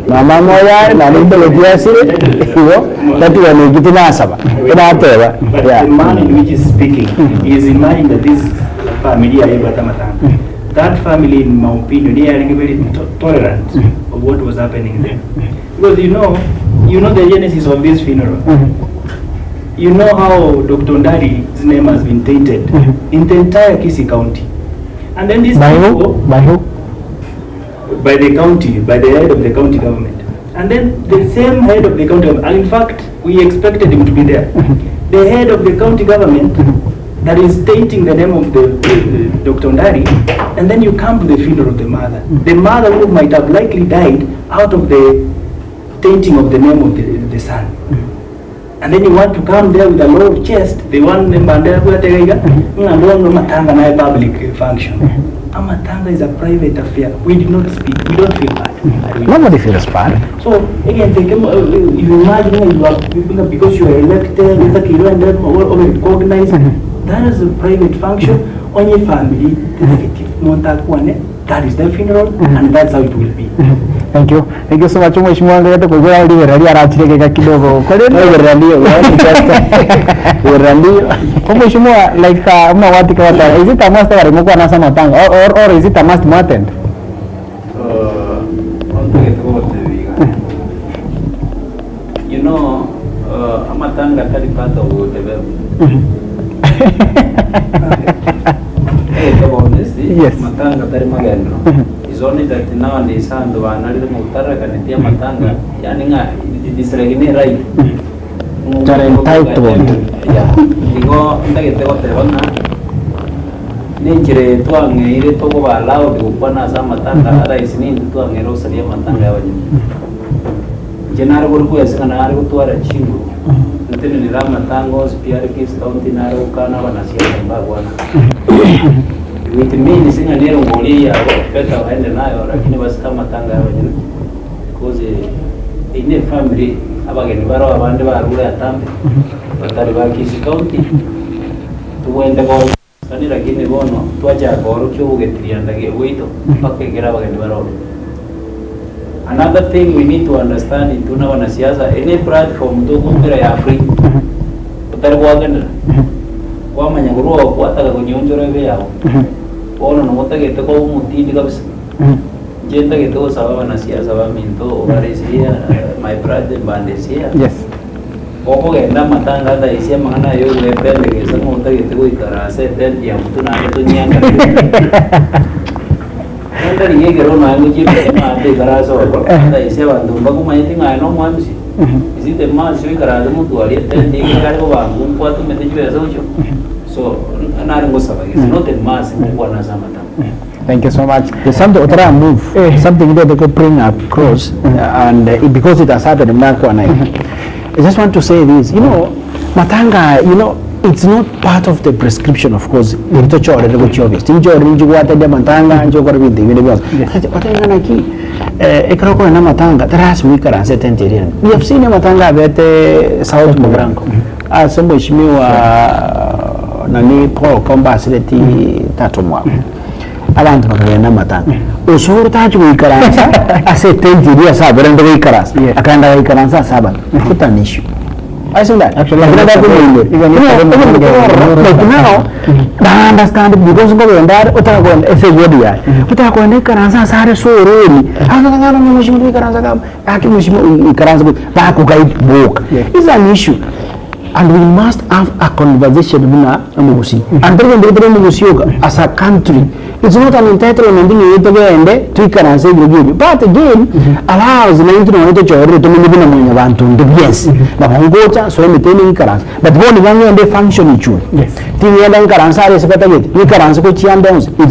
mama moya na ndele diasi hiyo tatu ya nikitina saba inatewa the man in which is speaking is imagining that this family ayebata matanga that family in my opinion they are very tolerant of what was happening there because you know the genesis of this funeral you know how Dr. Ndari's name has been tainted in the entire Kisii County. And then this by who? By the county, by the head of the county government. And then the same head of the county government, and in fact, we expected him to be there. The head of the county government that is tainting the name of the Dr. Ndari, and then you come to the funeral of the mother. The mother who might have likely died out of the tainting of the name of the son. And then you want to come there with a lot of chest. They want them and matanga na public function. Matanga is a private affair. We did not speak. We don't feel bad. Nobody feels bad. So again, they came, you imagine you are because you are elected, and then all recognized. That is a private function on your family. That is their funeral, and that's how it will be. Thank you so much mheshimiwa ngete kwa kwa ndi rally arachireke kidogo kwa ndio rally kwa mheshimiwa like una wati kwa is it a must wale mko na sama tanga or is it a must attend you know amatanga tali part of the development yes matanga tali magendo is only that nowadays and wanalile mutara kanitia matanga yani nga disregine right tare entitled digo ndagete ko tebana ninjire twange ile toko balao dikupana za matanga ara isini twange ro salia matanga yawanyi jenaro gurku yasikana ari kutwara chingo ntene ni rama tango spiar kis county naro kana wanasia mbagwana with me singa nero ngoli ya peta waende nayo lakini basi kama tanga yao because in a family abageni baro abandi barule atambe batari ba Kisii County tuwende ko sani lakini bono twaja goro cyo bugetirianda ge wito bakegera abageni baro. Another thing we need to understand is tuna wanasiasa any platform to kumbira ya Afrika utari kuagenda kwa manyaguru kwa taka kunyonjora be yao ono no mutagete ko umutindi kabisa jenda geto sawa wanasiasa ba minto obaresia my brother bandesia yes koko genda matanga da isia mangana yo lepende gesa mutagete ko ikarase then ya mtu na to nyanga nda niye gero na ngo jibe na ate karaso da isia bandu bagu mayiti ngai no mwamsi isite ma sio karade mtu ali then de karo bangu kwa tu mete jibe zocho so another is not a mass thank you so much. There's something other move, something that they could bring across, and because it has happened in Marco and I just want to say this, you know, matanga, you know, it's not part of the prescription, of course. It's a chore, it's obvious. You go to the matanga, and you go to the video. Matanga naki, ekroko na matanga. There has weaker and certain terrain. We have seen a matanga at South Mogrango. As some wa nani pro combat facility tatumwa. Abantu bakagenda matanga usuru tachi wikaransa ase tenti dia saba rendo wikaransa akanda wikaransa saba kutanisho I think that actually even now I understand because go and that utakwenda ese godi ya utakwenda wikaransa sare so really akangana mwishimu wikaransa kama akimwishimu wikaransa ba kugaid book is an issue. And we must have a conversation with Mugusi. And then as a country, it's not an entitlement in to can say but again allows the to yes. But so maintaining currents. But when they function each it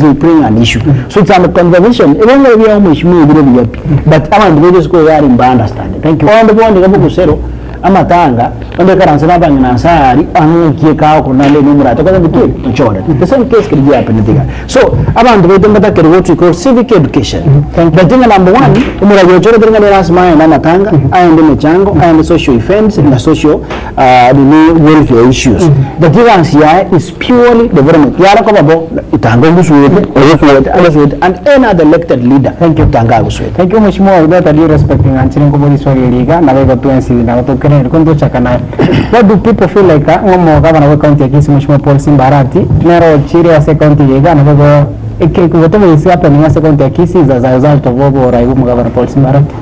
will bring an issue. So it's a conversation. Even though we are much more but I want to go there in understanding. Thank you. On the one amatanga onde karansana bangina sari angiye ka ko nale numra to kada dikil chora the same case could be happen diga so abantu betemba kere what we call civic education the thing number 1 umura yo chora dinga ras maya na matanga ayende mechango ayende social events and social welfare issues the difference here is purely the government yara ko babo itango musuwete oyofuwete and any other elected leader thank you tanga musuwete thank you much more that are respecting answering ko bodi sorry liga na ba to ensi na to what do people feel like ngomo gavana wa county ya Kisii mheshimiwa Paul Simbarati nero chiri ya county ya na kwa ekikutomo isi hapa ni ya county ya Kisii za result of over raibu gavana Paul Simbarati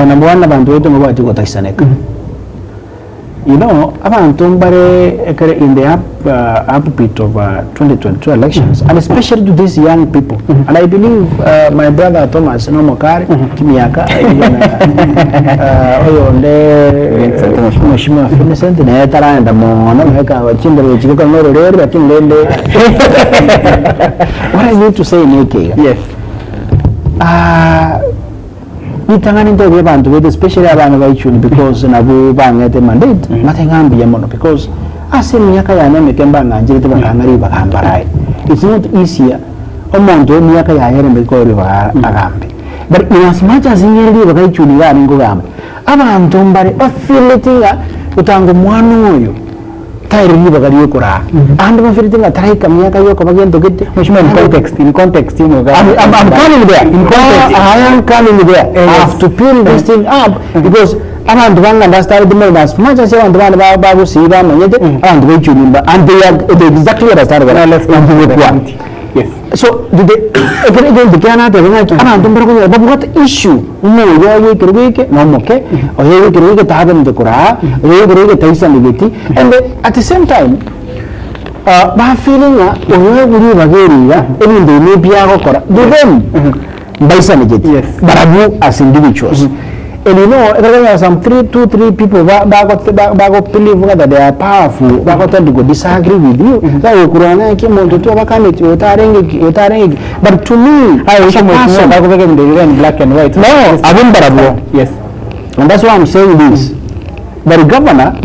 number 1 bantu wetu ngobati ko takisaneka you know abantu mbare in the upbeat of 2022 elections and especially to these young people and I believe my brother Thomas no Mokari kimiaka oyo nde mheshimiwa Vincent na taranda mona meka wachinde wechika ngoro lero lakini lende what I need to say Nick yes itangani ndo abantu with especially abana baichuni because nabo bangete mandate matengambi ya mono because ase myaka ya neme kemba nganjire te bakangari bakambarai it's not easier omuntu myaka ya yere mbikori bagambe but in as much as ingeri bakaichuni ya ningo gamba abantu mbare afilitinga utango mwana oyo tairi ni bagaliyo kora ando mafiritinga taika myaka yoko bagendo gete mheshimiwa in context you know I'm coming there in context I am coming there I have to peel this thing up because abantu banga understand the main as much as abantu bana babu siba manyete abantu bechunimba and they exactly understand what let's want yes so did they again the kana de abantu mbere babu what issue no yo kirwike no moke oyo kirwike taben de kora oyo kirwike taisa ligeti and at the same time ba feeling oyo guri bageriga even they may be agokora do them baisa ligeti barabu as individuals. And you know, there are some 3 people bago believe that they are powerful, bago tend to go disagree with you. So kurana kimuntu tu abakaniti otarenge. But to me, I wish bago vege the black and white. No, abun barabo. Yes. And that's why I'm saying this. The governor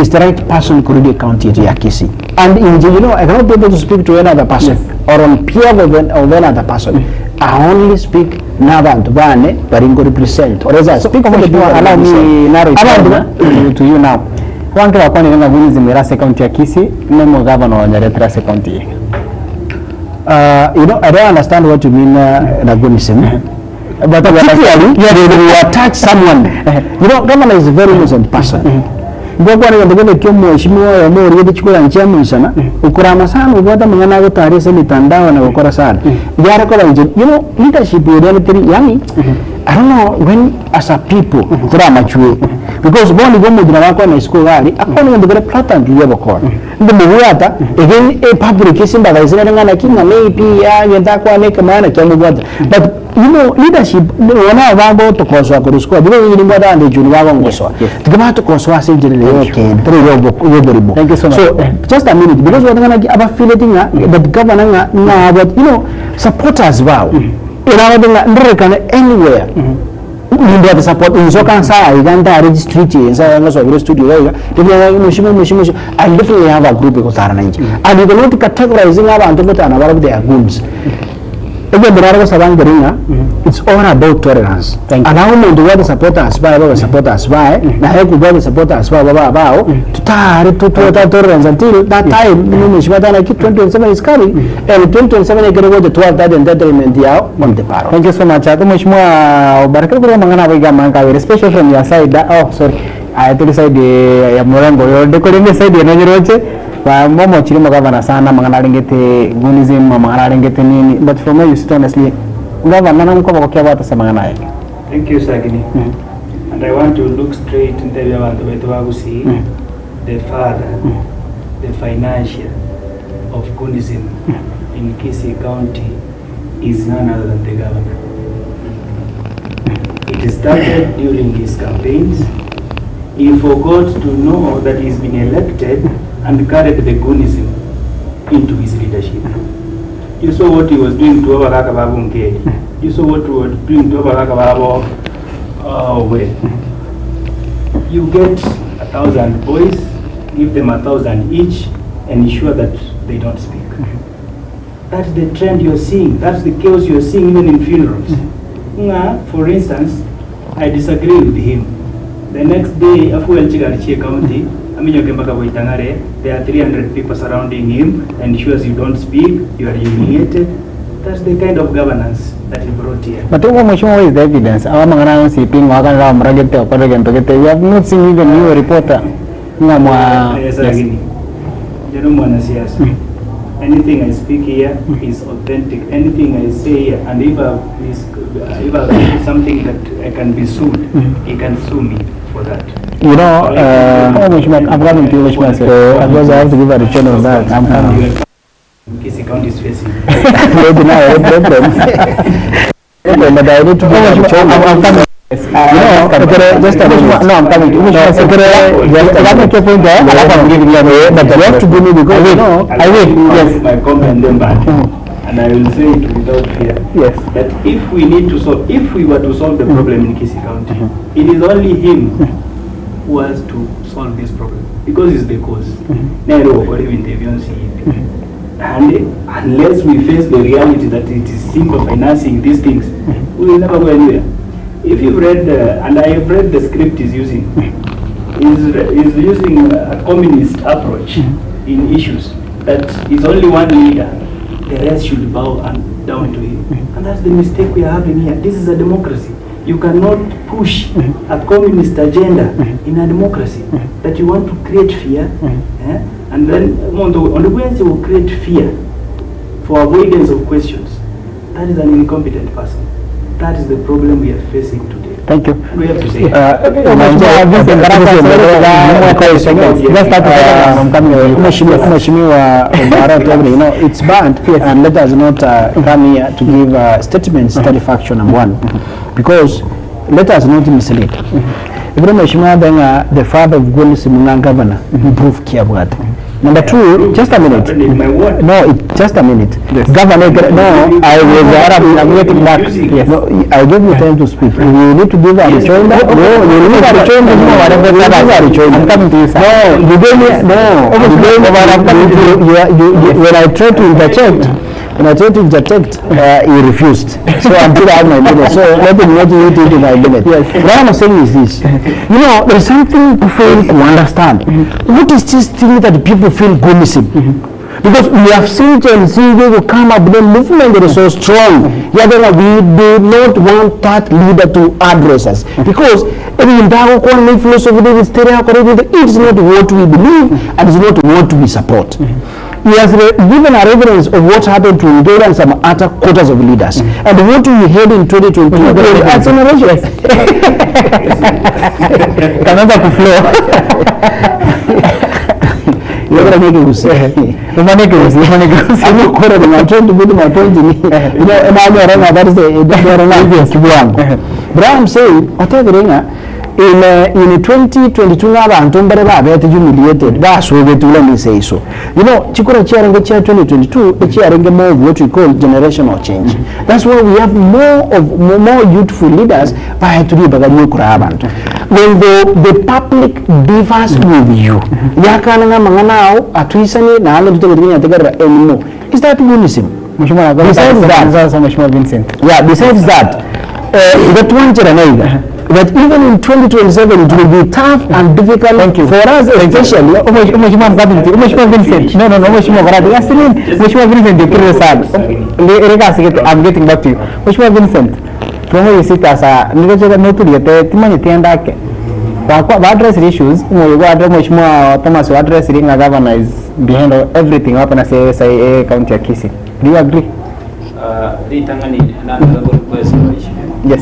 is the right person to really account to Kisii. And I cannot be able to speak to another person or on behalf of another person. I only speak n'abantu bane baringo represent, or as I speak for the people. Allow me narrow it to you now. Wanke wakwani nga Gunizi Mirase County ya Kisii, nemo governor wa Nyaretrase County. I don't understand what you mean, Nagunism. But particularly, you attack someone. Governor is a very innocent person. Mbona ndio kio mheshimiwa ya mori yetu chukua nchemu sana ukurama sana ubota mangana go taarifa mitandao na ukora sana yara kwa leadership reality yani I don't know when as a people kurama chue because boni go mudina wako na school gari akoni ndio platan tuye bokora ndio muwata again a public isimba ga isina ngana kinga maybe ya yenda kwa ne kama na kyamu bwata but leadership wana wabo to koswa kuruskwa bile ni mwada ande juni wabo ngoswa tukama to koswa sejele okay three yobo. Thank you so much. So just a minute because what ngana aba feeling that governor na but supporters wow ina ndrekana anywhere ndio the support unzo kansa iganda registry nsa ngaso vile studio wega ndio mushimo I definitely have a group ekotara nanji and you cannot categorizing abantu botana barabu they are goods. Again, it's all about tolerance. Allow me to get the supporters by na heku get the supporters by to tolerance until that time Mishwatana 2027 is coming and 2027 get the 12th entertainment on the power. Thank you so much. Mheshimiwa Baraka kwa mangana wiga mangawe especially from your side I tell side ya Morengo yo dekorenge side na Nyiroche momo chilimo governor sana mangana lengete gunism mangana lengete nini but for me you sit honestly governor na mko kwa watu sama naye. Thank you Sagini. And I want to look straight into the abantu wetu wagusi the father the financier of gunism in Kisii County is none other than the governor. It started during his campaigns. He forgot to know that he's been elected and carried the gunism into his leadership. You saw what he was doing to Obakakababu Nkeli. You saw what he was doing to Obakakababu You get 1,000 boys, give them 1,000 each, and ensure that they don't speak. That's the trend you're seeing. That's the chaos you're seeing even in funerals. For instance, I disagree with him. The next day, Afuel Chigarichie County, there are 300 people surrounding him and ensures you don't speak, you are humiliated. That's the kind of governance that he brought here. But what is the evidence? We have not seen even new reporter. Anything I speak here is authentic. Anything I say here, and if I say something that I can be sued, he can sue me for that. I'm coming to you, so I have to give a return on that. I'm coming. Kisii County is facing. But I need to give a return. I'm coming. I'm coming. But you have to give me because I will. Yes. My comment them back. And I will say it without fear. Yes. That if we were to solve the problem in Kisii County, it is only him who has to solve this problem because it's the cause. And unless we face the reality that it is simple financing these things, we will never go anywhere. If you've read, and I have read the script he's using, he's using a communist approach in issues that is only one leader, the rest should bow down to him. And that's the mistake we are having here. This is a democracy. You cannot push a communist agenda in a democracy that you want to create fear, and then on the Wednesday will create fear for avoidance of questions. That is an incompetent person. That is the problem we are facing today. Thank you. We have to say. It's bad, and let us not come here to give statements that are factual and one, because let us not mislead. If the father of Gweli Simunga governor, proof Kiabwat. Number two, just a minute. In my ward. No, just a minute. Yes. Governor, no, I was Arab. I'm getting back. Yes. No, I gave you time to speak. You need to give a rejoinder. No, you need a rejoinder. No, whatever. I'm coming to you, sir. No, you gave me. No, when I tried to interject. When I tried to interject, he refused. So until I have my minute. So let him not eat it in my minute. Yes. What I'm saying is this. You know, there's something to fail to understand. What is this thing that people feel goodnessing? Because we have seen Gen Z will come up, the movement that is so strong. Yet we do not want that leader to address us. Because it's not what we believe and it's not what we support. He has given a reference of what happened to Ndora and some other quarters of leaders. And what we heard in 2022, the acceleration. Kananza kuflow. You're going to make it say. I'm trying to build my point. You know, that is the one. But I'm saying, in 2022 abantu mbere babete humiliated let me say so. You know, chikora chiarenge chia 2022 chiarenge more of what we call generational change. That's why we have more youthful leaders by to be baganyukura abantu. When the public differs with you, yakana manganao atwisani na ale tutegenya tegera anymore. Is that unionism? Besides that, that one chiranaiga. But even in 2027, it will be tough and difficult for us, especially. No, Vincent, I'm getting back to you. Vincent, from where you sit as a address issues, Thomas address governor is behind everything happen as a county of Kisii. Do you agree? Yes.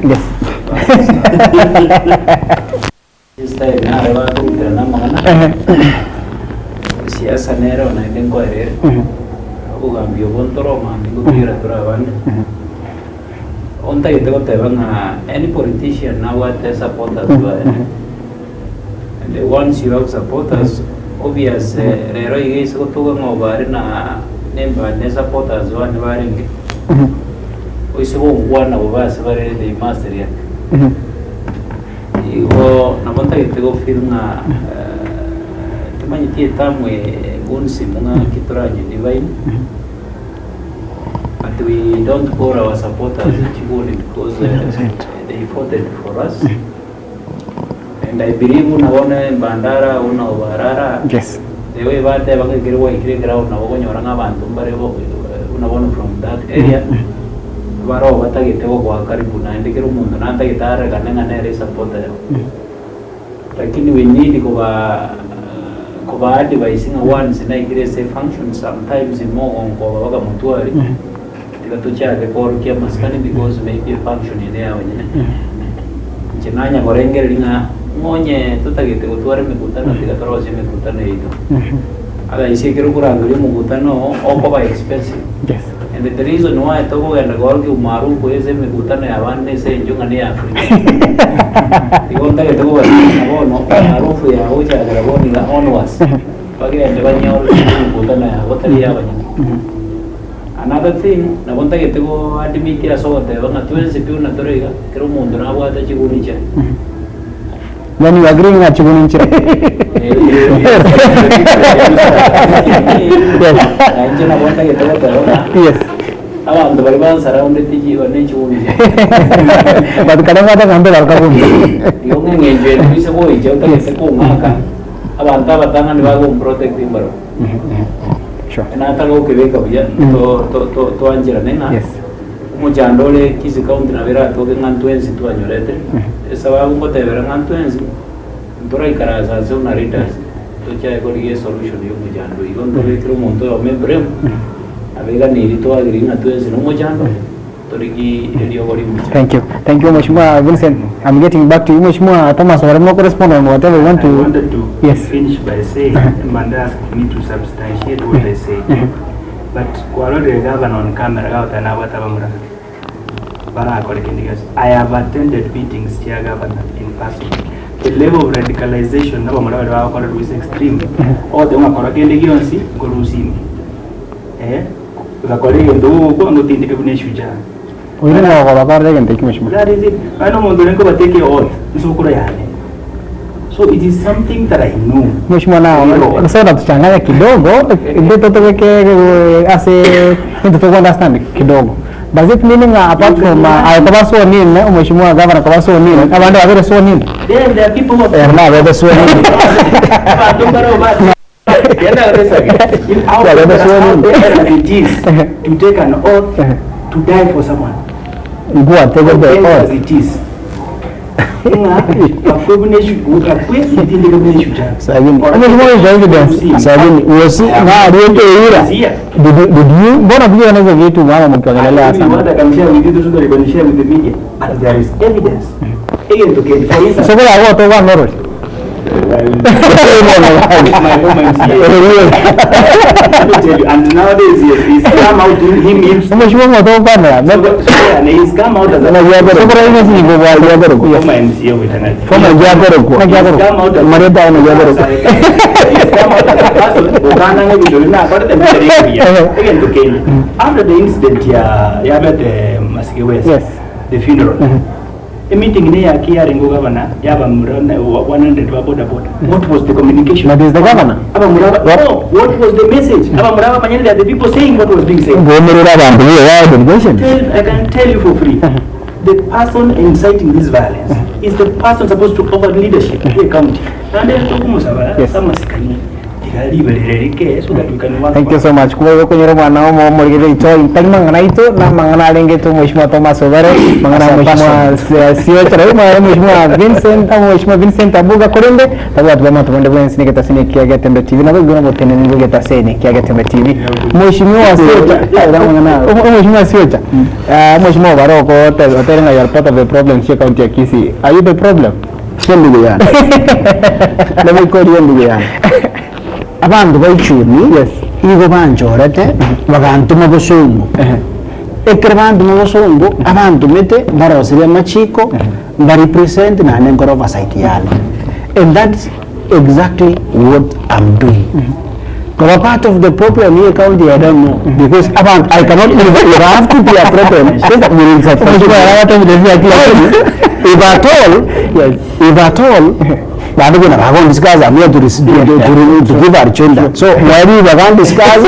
Yes. Siasa nero na ndengo ere. Ugambio bontoro mandingo kira turaban. Onta yete kote banga any politician now what they support us and once you have supporters obvious rero igese kotuga ngobare na nemba ne supporters one baringi. Usibo ngwana bobase bare the master ya. Igo namonta yete go film na manyitie tamwe unsi munga kitoranye divine. But we don't call our supporters Chibuli because they voted for us. And I believe unaona Bandara unaobarara. Yes. The way bate bakagirwa ikire ground na bonyoranga abantu mbare bo unaona from that area. Baro batagitego kwa karibu na ndikira umuntu nandagitara kanenga nere supporter. Lakini we need kuba advising once na ikire say function sometimes in more on kwa waga mutuari. Tuchake kwa kia maskani because maybe function in there wenye chenanya korengere linga monye tutagete gutware mikutano tigatoro se mikutano ito ala isi kiru kuranguli mukutano oko ba expensive. Yes. And the reason why to go and go ki umaru ko ese mikutano ya bande se njunga ni Afrika igonda ke to go no maarufu ya uja garaboni la onwas pagi ende banyo mikutano ya hoteli ya banyo. Another thing, na bonta que tengo admiti a sote, van a tuve se più na torega, creo mundo na agua ta chigunicha. When you agree na chigunicha. Yes. Anche na bonta que tengo ta. Yes. Abantu bari bansaraunde tiji wane chigunicha. But kadang ando larka ko. Yo ngenje bisa boy jauta que se ko ngaka. Abantu batangan ni bago protecting baro. Sure. Na talo que veka bia to anjira nena. Yes. Mujandole Kisii County na vera to ngantwenzi to anyorete. Esa wa ngo te vera ngantwenzi. Ndora ikaraza zo na readers. To cha ko ri solution yo mujando. Igon to rekro monto yo me brem. Avega ni to agri ngantwenzi no mujando. Thank you. Thank you, Mheshimiwa Vincent. I'm getting back to you, Mheshimiwa Thomas. Or no correspond on whatever you want to. I wanted to yes. finish by saying, Manda asked me to substantiate what I said. But Kualode governor on camera out and about I have attended meetings, Chair Governor, in person. the level of radicalization nabo mara bari bakora is extreme o de ngakora kende gionsi ngorusimi ukakora ndo ko ngo tindike kuneshuja Oile na kwa bakara kende kimeshima that is it ano mundu lengo bateke oath isokura yani. So it is something that I know. Mheshimiwa nao sasa tuchanganya kidogo ndio totoweke ase ndio to understand kidogo. Does it mean apart from kwa so nini mheshimiwa governor kwa so nini abantu abere so nini then there are people who are na abere so nini in our it is to take an oath to die for someone. Go and take the oath as it is. Sagini evidence sagini wosi na riente ira did you mbona pia naweza vitu mama mkiongelea sana hata kamshia vitu tu ndio share with the media but there is evidence again to get for instance so kwa hiyo to wa noro and nowadays he's come out in himself mheshimiwa mtoto bana and he's come out as a so kwa hiyo ni ngo wa yagoro kama MCA with kama yagoro kwa mareta na yagoro he's come out as a person ukana na video na kwa the media again to Kenya after the incident ya the Masike West the funeral a meeting ne ya Kiarengo governor yaba murana 100 wa boda. What was the communication? That is the governor. Aba muraba what was the message? Aba muraba manyani that the people saying what was being said. I can tell you for free. The person inciting this violence is the person supposed to offer leadership in the county. And then so that we can work. Thank you so much. Kwa hiyo kwenye mwana wao mmoja ito mangana ito na mangana lenge tu mheshimiwa Thomas Obare mangana mheshimiwa Siocha na mheshimiwa Vincent au mheshimiwa Vincent Abuga Korende tabu atubama tubende bwensi ni ketasini kia Getembe TV na bwana botene ni ketasini kia Getembe TV mheshimiwa Siocha mangana mheshimiwa Siocha mheshimiwa Baroko hotel na part of the problem here county ya Kisii. Are you the problem? Sio ndugu yangu. Let me call you ndugu yangu. Abantu baichuni igo banjorete bagantuma busungu ekere bantu mubusungu abantu mete barosire machiko bari present na nengoro vasaiti yale and that's exactly what I'm doing. But part of the problem here county I don't know because about I cannot even have to be a problem because that means that if at all bado kuna bagon discuss I'm here to give our children so maybe we can discuss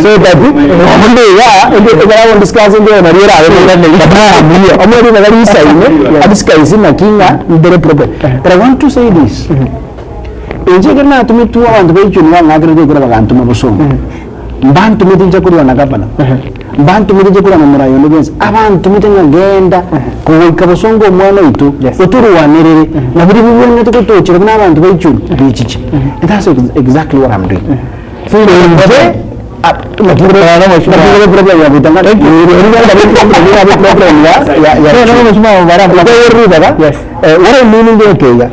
so that one day we can discuss ndio na rira amuri na gari saine discuss na kinga ndere problem but I want to say this injegena tumitu abantu b'icunwa ngagrede kura bagantu mabusongo mbantu mitinja kuri wana gavana mbantu mitinja kuri wana murayo n'ubenzi abantu mitinja ngenda kuwika busongo mwana itu uturuwanirire na buri bibone tukutocira n'abantu b'icunwa bikice and that's exactly what I'm doing so la problem ya bitanga problem ya mheshimiwa Baraka yes what I mean ndio kega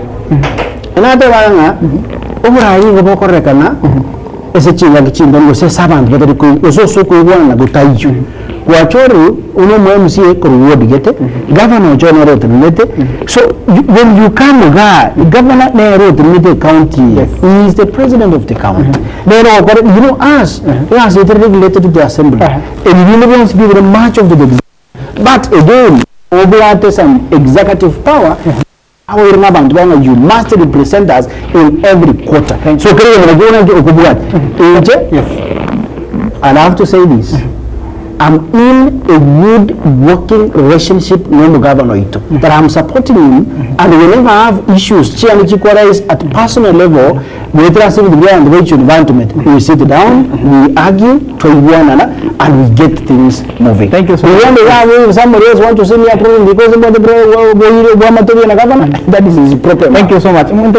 enate banga uburayi ngo bokorekana ese chinga kichindo ngo se sabantu batari ku ososo ku bwana gutayu kwachoru uno MCA ko ward gete governor John Road mete so when you come governor na Road mete county he is the president of the county then you know us yes it regulated to the assembly and we don't give them much of the but again oblate some executive power you must represent us in every quarter. So and I have to say this. I'm in a good working relationship with the governor that I'm supporting him, and whenever I have issues, is at personal level, we sit down, we argue to one another, and we get things moving. Thank you so much. Somebody else want to see me a problem because of the governor, that is his problem. Thank you so much. What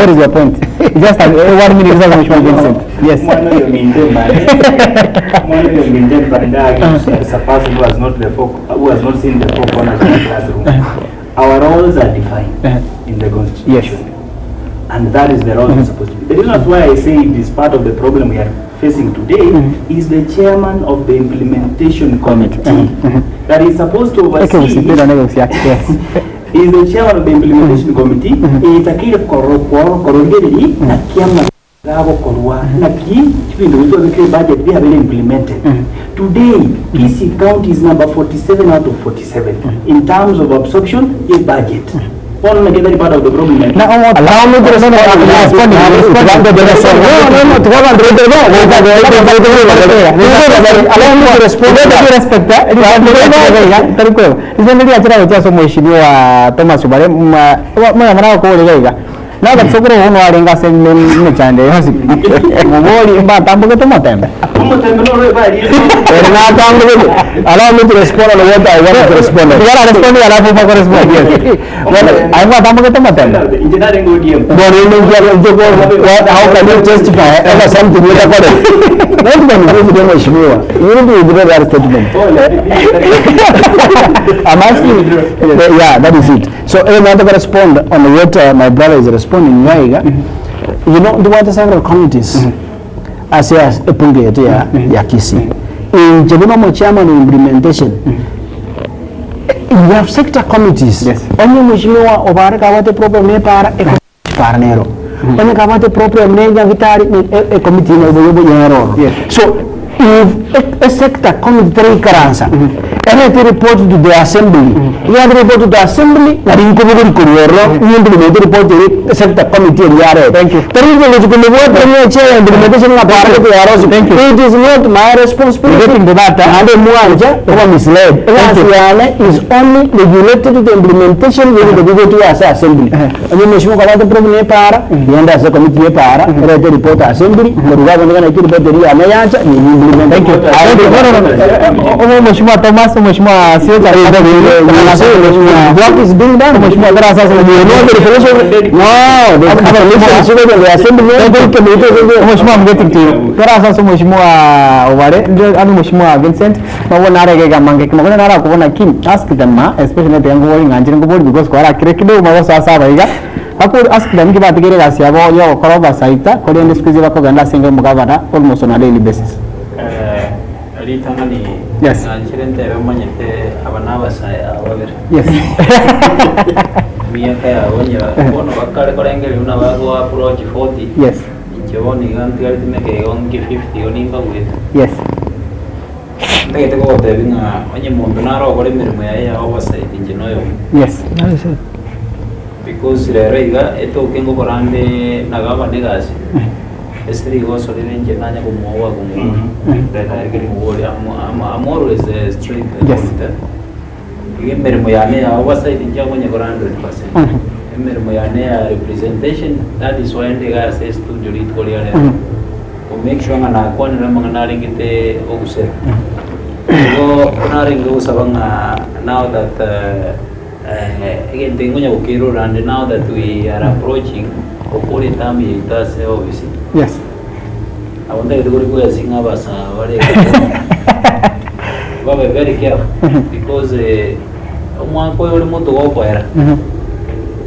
is your point? Just 1 minute Vincent. Yes. One of your maintained as a person who has not seen the four corners of the classroom. Our roles are defined in the Constitution. Yes. and that is the route it's supposed to be. The reason why I say it is part of the problem we are facing today is the chairman of the implementation committee that is supposed to oversee. Is the chairman of the implementation committee. Itakire korogeri na kiama gabo korwa na ki chibindu bizo bikire budget they have implemented. Today Kisii County is number 47 out of 47 in terms of absorption a budget. One very part of the problem. Now, allow me to respond. Allow me to respond. Now that's so good. One are in Gassing Chande. Mori in Batambo to Motembe. Allow me to respond on what I want to respond. You are responding, allow me to respond. I want to Motembe. How can you justify something with a body? Not when you do that statement. I'm asking, yeah, that is it. So I want to respond on what my brother is responding. You know, there were several committees as a pungete ya Kisii. In Jebuno chairman of implementation, we have sector committees. Yes. Only mheshimiwa obaraka wate problem ne para nero. Only kawate problem ne vitari a committee no boyo yero. Yes. So if a sector committee karansa, and report to the assembly, you have to report to the assembly, and in committee Kurioro, you implement report to the sector committee. Thank you. The reason is to work the chair and implementation of Thank you. It is not my responsibility to that, and the Muanja misled. Is only regulated to the implementation with the deputy assembly. And the Mishmo Kawata Premier Para, the end as a committee para, the report assembly, the government of the Amayacha, thank you. Mheshimiwa Thomas, Mheshimiwa Sita, what is being done? Mheshimiwa Darasa, no, the assembly, Mheshimiwa, I'm getting to you. Darasa, Mheshimiwa Ovare, and Mheshimiwa Vincent, Mawanara Mange, Mawanara Kona Kim, ask them, especially the young boy and Jingle because Kora Krekido, Mawasa Savaiga. I could ask them to get a Siavo, your Koroba Saita, Korean Discusiva, and single Mugavada almost on a daily basis. Yes. Yes. Yes. Yes. Yes. Because Estri was already in Jenanya Gumoa. I'm always straight. Yes. Mermoyane, I was in Jamonia 100%. Mermoyane representation, that is why the guy says to delete Korea. To make sure an aquan Ramanaring in the Ose. Go honoring those now that again, Tingunya and now that we are approaching. Tami does obviously. Yes. I want to go as Singabas. We're very careful because one point to go for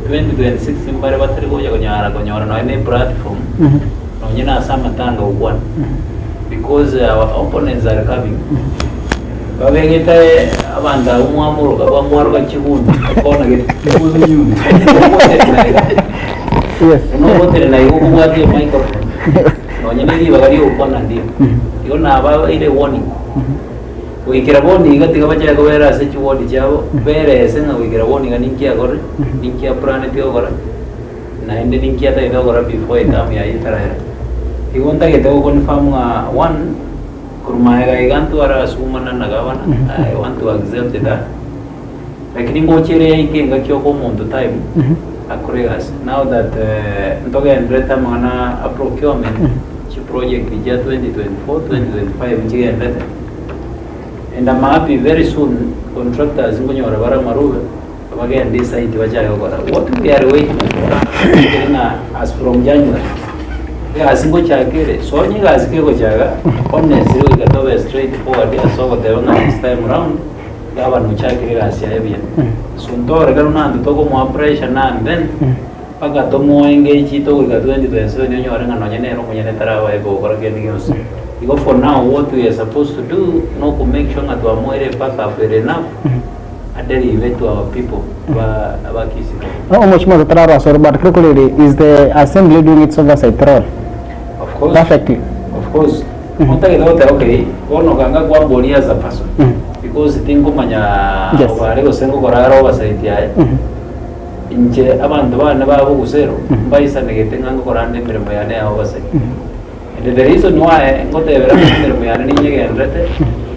2026 in Barabatri, no any platform. No, you know, some tango one because our opponents are coming. Avanda more Chibun, yes. No water like what you make of no, you need a very open and deal. You know about a warning. We get a warning, you got to go where I said you want the job, whereas we get a warning and Inkia got it, Inkia Pranati over it. Nine didn't get it over before it come here. You won't get the open farm one. Kurmaya Gantu are a woman and a governor. I want to accept that. Like Nimochere came at your home on the time. Now that Ntoga and Reta Mana a procurement, she project the year 2024, 2025, and I'm happy very soon contractors in your Maruga again this site what we are waiting for as from January. As in Gochakere, so you guys give Gochaga, honestly, we got over straightforward, so this time around. Governor Chakri as Yavian. Suntor Garuna to Togo operation and then paka tomo engage chito ika 2027 nyonyo warenga nonyene ero monyene tarawa ego korageni yose. Because for now what we are supposed to do no to make sure that we are more backup enough adere to our people ba Kisii. How much more tarawa so but critically is the assembly doing its oversight role? Of course. Perfectly. Of course. Okay, ono ganga kwa body as a person. Because tingo manya obarego sengo koraro oversight yae. Inche abantu bana babo gusero mbaisa negetenga korande mirimo yane ya oversight. And the reason why ngote vera mirimo yane ninyegendrete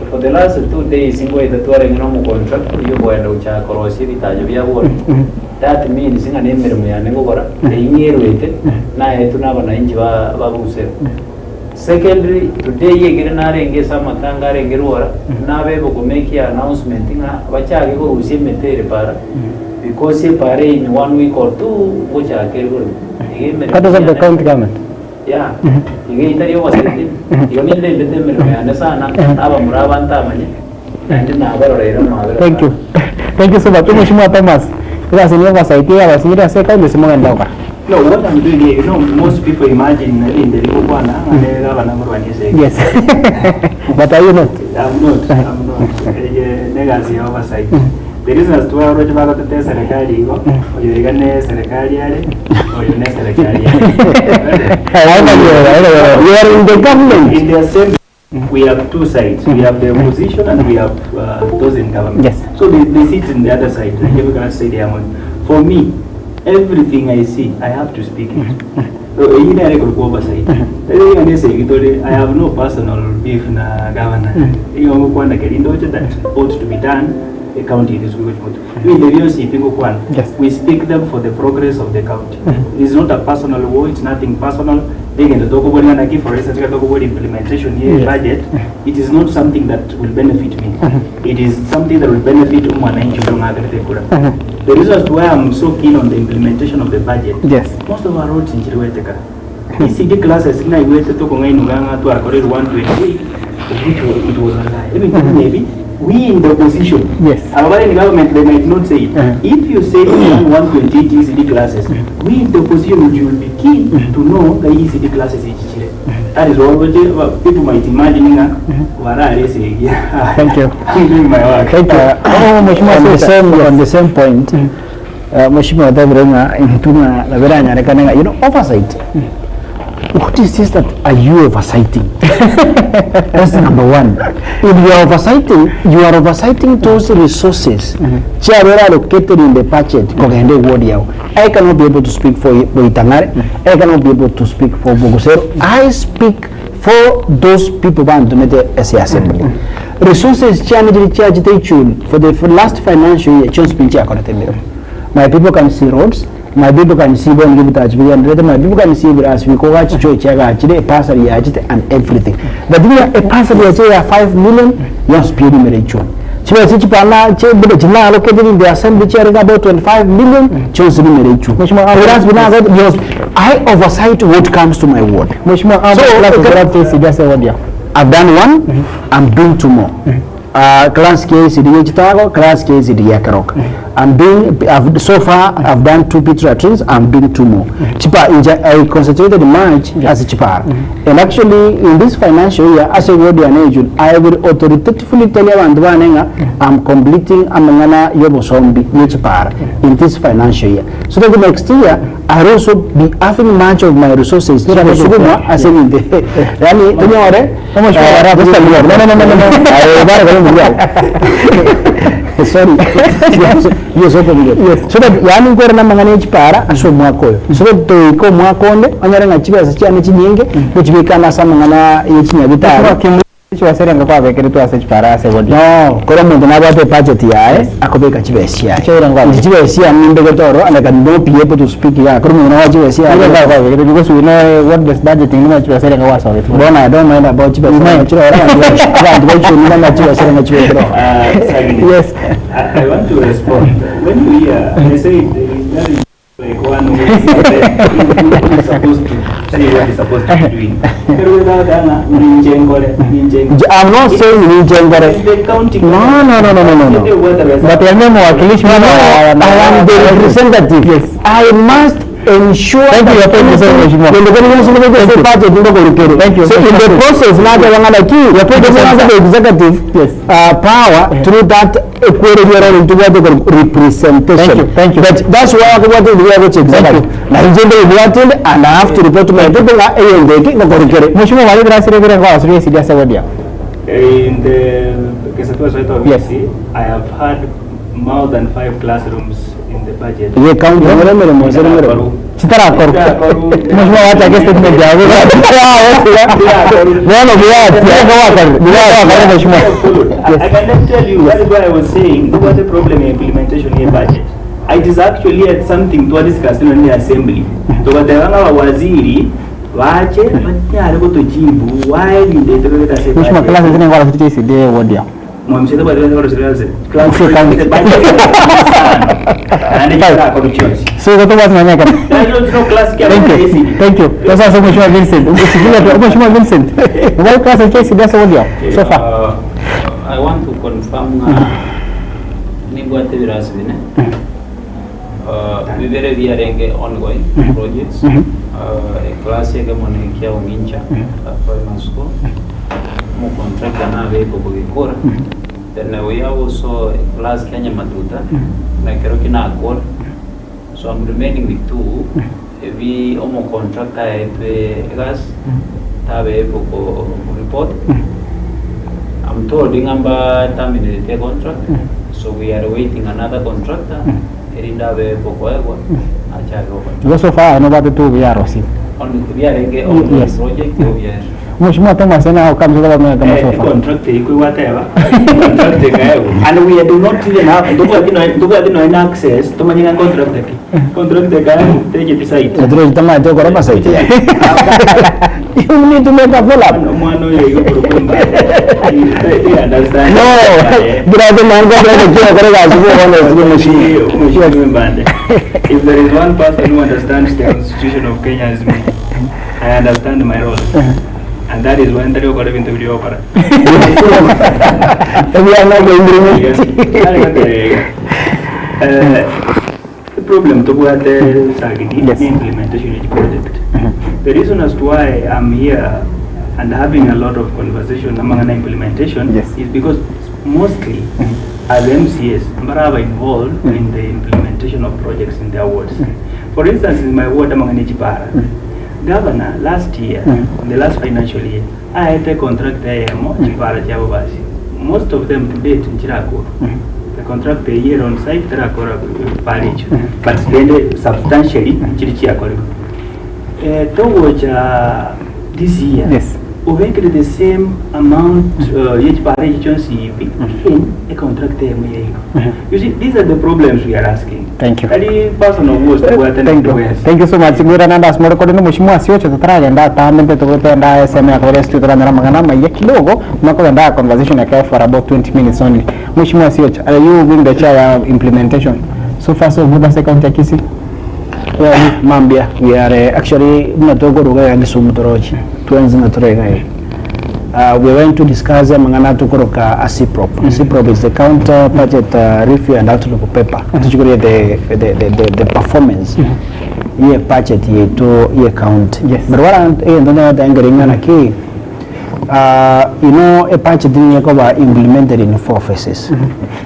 for the last 2 days ingo itatuare ngino mu contract yo boenda ucha korosi bitajo bya bora. That means inga ne mirimo yane ngokora ingirwete na etu nabana inji babo gusero. Secondly, today yegere narenge samatanga rengerora nabebo ko make announcement nga bachage ko usie metere para because pare in 1 week or 2 gocha kergo. That is of the county government. Yeah. Ige itario wasiti. Yo ni le me sana aba muraba ntamanye. And na barorera mabera. Thank you. Thank you so much. Mheshimiwa Thomas. Because in your site here was near second this morning doka. No, what I'm doing here, you know, most people imagine in the Lukwana and they have a number one say. Yes. But are you not? I'm not. Negazi oversight. The reason as to why Roger Bagot to Serekali go, or you get a Serekali, or you next Serekali. You are in the government. In the assembly, we have two sides. We have the opposition and we have those in government. Yes. So they sit in the other side. They never gonna say they are on. For me, everything I see, I have to speak it. So I have no personal beef na governor. That ought to be done. The county is good. Yes. We speak them for the progress of the county. It is not a personal war, it's nothing personal. They can talk about, for instance, talk about implementation here, budget. It is not something that will benefit me. It is something that will benefit The reason as to why I'm so keen on the implementation of the budget. Yes. Most of our roads in Chirweteka. ECD classes in Iwete to Kongainuganga to Akore 128, it was a lie. Maybe we in the opposition, yes, our in the government, they might not say it. If you say 128 ECD classes, we in the opposition will be keen to know the ECD classes in Chile. That is what people might imagine. Thank you. Doing my work. Thank you. On the same point, Mheshimiwa Dabrenga intuna la veranya rekanenga, you know, oversight. What is this that are you oversighting? That's number one. If you are oversighting, you are oversighting those resources which are allocated in the budget. I cannot be able to speak for Itangare. I cannot be able to speak for Bogosero. I speak for those people who to make the assembly. Resources for the last financial year, my people can see roads. My people can see when give it as we and my people can see as we go watch church a passer and everything. But a passer 5 million, you're speeding medication. So allocated in the assembly chair about 25 million, chosen medication. I oversight what comes to my ward. I've done one, I'm doing 2 more. Class case in the class case in the Yakarok. So far I've done 2 pit latrines, I'm doing 2 more. I concentrated in March as a chipar. And actually in this financial year, as a guardian agent, I will authoritatively tell you I'm completing Amangana Yobosombi chipar in this financial year. So that the next year I'll also be having much of my resources. As in the sorry. Yes, so that yani kwa na manganage para aso mwako. So that to ko mwakonde anyara ngachiba sachiane chinyenge kuchibika na samangana yechinya bitara. Wasere ngakwa bekere tu asech para ase wodi. No, kora muntu nabate budget yae akobeka chibesia. Chibesia minde gotoro and I can no be able to speak ya. Kora muntu nawachibesia. Because we know what this budgeting no chibesia ngakwa so it. Bona I don't mind about chibesia. Yes. I want to respond. When we they say that is like one who is supposed to say what he's supposed to be doing. I'm not saying the counting. No. But I am the representative. Yes. I must ensure Thank you, your point is very much more. when the government is budget Thank you. so in the process now the your point is the executive power through that equatorial into what they call representation. Thank you. But that's why what we are going to executive and I have to report to my people Mheshimiwa Wali Grasire vile kwa asili sidia sawadia. In the Kisii of Yes. I have had more than 5 classrooms in the budget. ye county Chitara koru. Mheshimiwa wata ke statement ya wewe. Bwana biati ya Mheshimiwa. I can tell you that is why I was saying what the problem in implementation in budget. It is actually something to discuss in the assembly. To watanga waziri wache banyare kutojibu why did they do that? Mheshimiwa klasi zine kwa asili sidia wadia. Mwamshe bado ndio serikali class and it's a corruption. So that was my neck. Thank you. That's also Mheshimiwa Vincent. Mheshimiwa Vincent. Why class case sidia sawadia so far? I want to confirm nibwate birasbine vivere viarenge ongoing projects class yake monekia umincha primary school mo contract na veko bugikora then we have also a class Kenya Matuta na kero kina accord so I'm remaining with 2 we omo contract gas tabe boko report I'm told ingamba terminate the contract so we are waiting another contractor erinda be boko egwa acharo So far I know about the two we are receiving. on the viarenge on Yes. project we are Mheshimiwa Thomas na how comes over me kama so far. Contract iko whatever. Contract ikayo. And we do not even have no access to manyanga contract yake. Contract ikayo take it site. ndio tama ndio kwa hapa site you need to make a follow up Mwana yeye yuko kumba. You understand? no brother man go kwa kazi kwa Mheshimiwa if there is one person who understands the constitution of Kenya as me, I understand my role. And that is when they got into video opera. we are not going The problem to what the implementation of the project. The reason as to why I'm here and having a lot of conversation among the implementation is because mostly as MCS, Mbaraba involved in the implementation of projects in their wards. For instance, in my ward among Nijipara, Governor, last year, in the last financial year, I had a contract Chipara Chababasi. Most of them to date in Chirako. The contract a year on site, Terakora Parish, but then substantially Chirichiakori. Towards this year, we went to the same amount each parish in a contract. You see, these are the problems we are asking. Thank you. Thank you so much. Ngura nanda smoro kwa nini Mheshimiwa sio cha tatara nda taambe tukope nda SMA kwa studio na magana ma kidogo mako nda conversation ya for about 20 minutes only. Mheshimiwa sio are you being the chair of implementation so far so good as county ya Kisii? well mambia we are actually mnatogo ruga ya Kisumu toroji tuanze na torega we went to discuss mangana tukoroka ACPROP. ACPROP is the counter budget review and outlook paper. Particularly the performance. Ye budget ye to ye count. Yes. But what I'm na ki you know a budget didn't go implemented in 4 phases.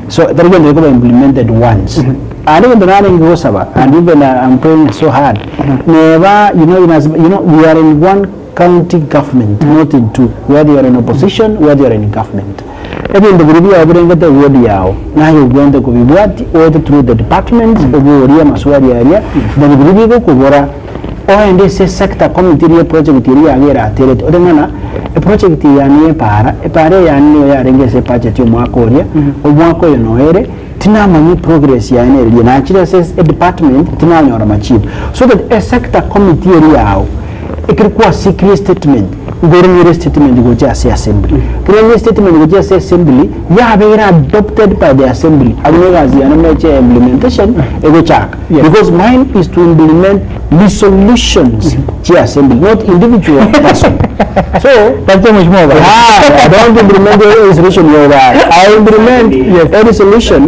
So they're going to go implemented once. And even the running goes and even I'm praying so hard. Never you know we are in one county government, not in 2, whether you are in opposition, whether you are in government. Even the review of the word yao, now you want to be what order through the departments, area maswari area, then the review go kubora, or in this sector committee project area agera tele, odemana a project yani para yani ya rengese budget yo mwakoria, omwako yo noere, tina mani progress yani area, na actually says a department tina nyora machivu. So that a sector committee area ikikuwa secret statement ngorongere statement goja assembly ngorongere statement goja assembly ya be adopted by the assembly agogazi anameche implementation ego chak because mine is to implement resolutions to assembly not individual person so That's much more. I don't implement the resolution I implement any solution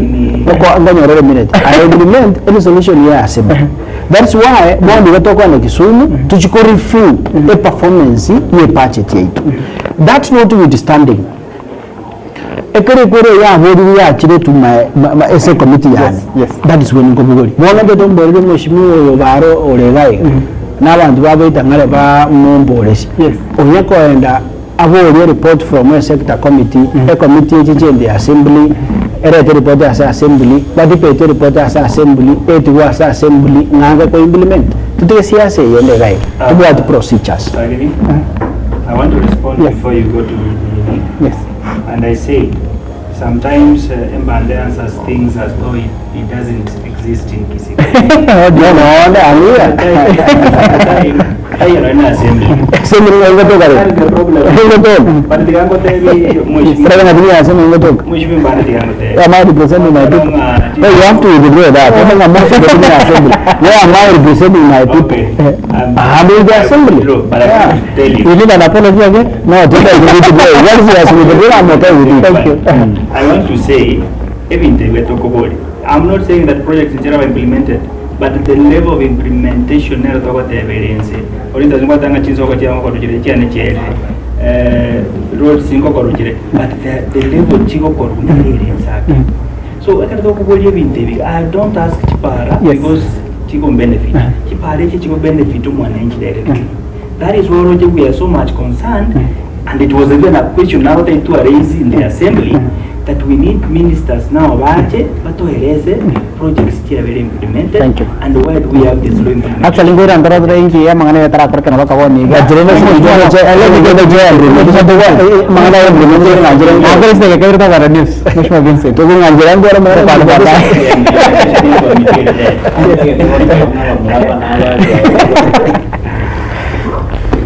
I implement any solution assembly That's why bondi watoka na Kisumu tuchiko review the performance ye budget yetu. That's not withstanding. Ekere ya hodi ya chire to my essay committee yani. Yes. That is when ngobugori. Bona beto mbori mheshimiwa Obaro Olegai. N'abantu babita ngare ba mumbolesi. Yes. Onyako enda abo report from a sector committee, a committee in the assembly. Erete report as assembly, but the report as assembly, it was assembly, naga ko implement. Today siasa yende gai. About procedures. I want to respond before you go to the yes. And I say sometimes Mbande answers things as though it doesn't exist in Kisii. I want to say, I'm not saying that projects in general are implemented, but the level of implementation is what the evidence. For instance, what I'm going roads in but the level of so I don't ask Chipara because Chico benefit. Chipara benefit to one directly. That is why we are so much concerned, and it was even a question now that to raise in the assembly. That we need ministers now but to projects here very implemented. Thank you. And where do we have this law implemented? Actually, we are under the range here. Mangane tara korke na bakawa ni. Gajere na sini joa je. Ale ni joa je. Bisa tuwa mangane implemented na gajere. Agar isne kaya kita bara news. Mushma binse. To kung gajere ang dua mera pada pada.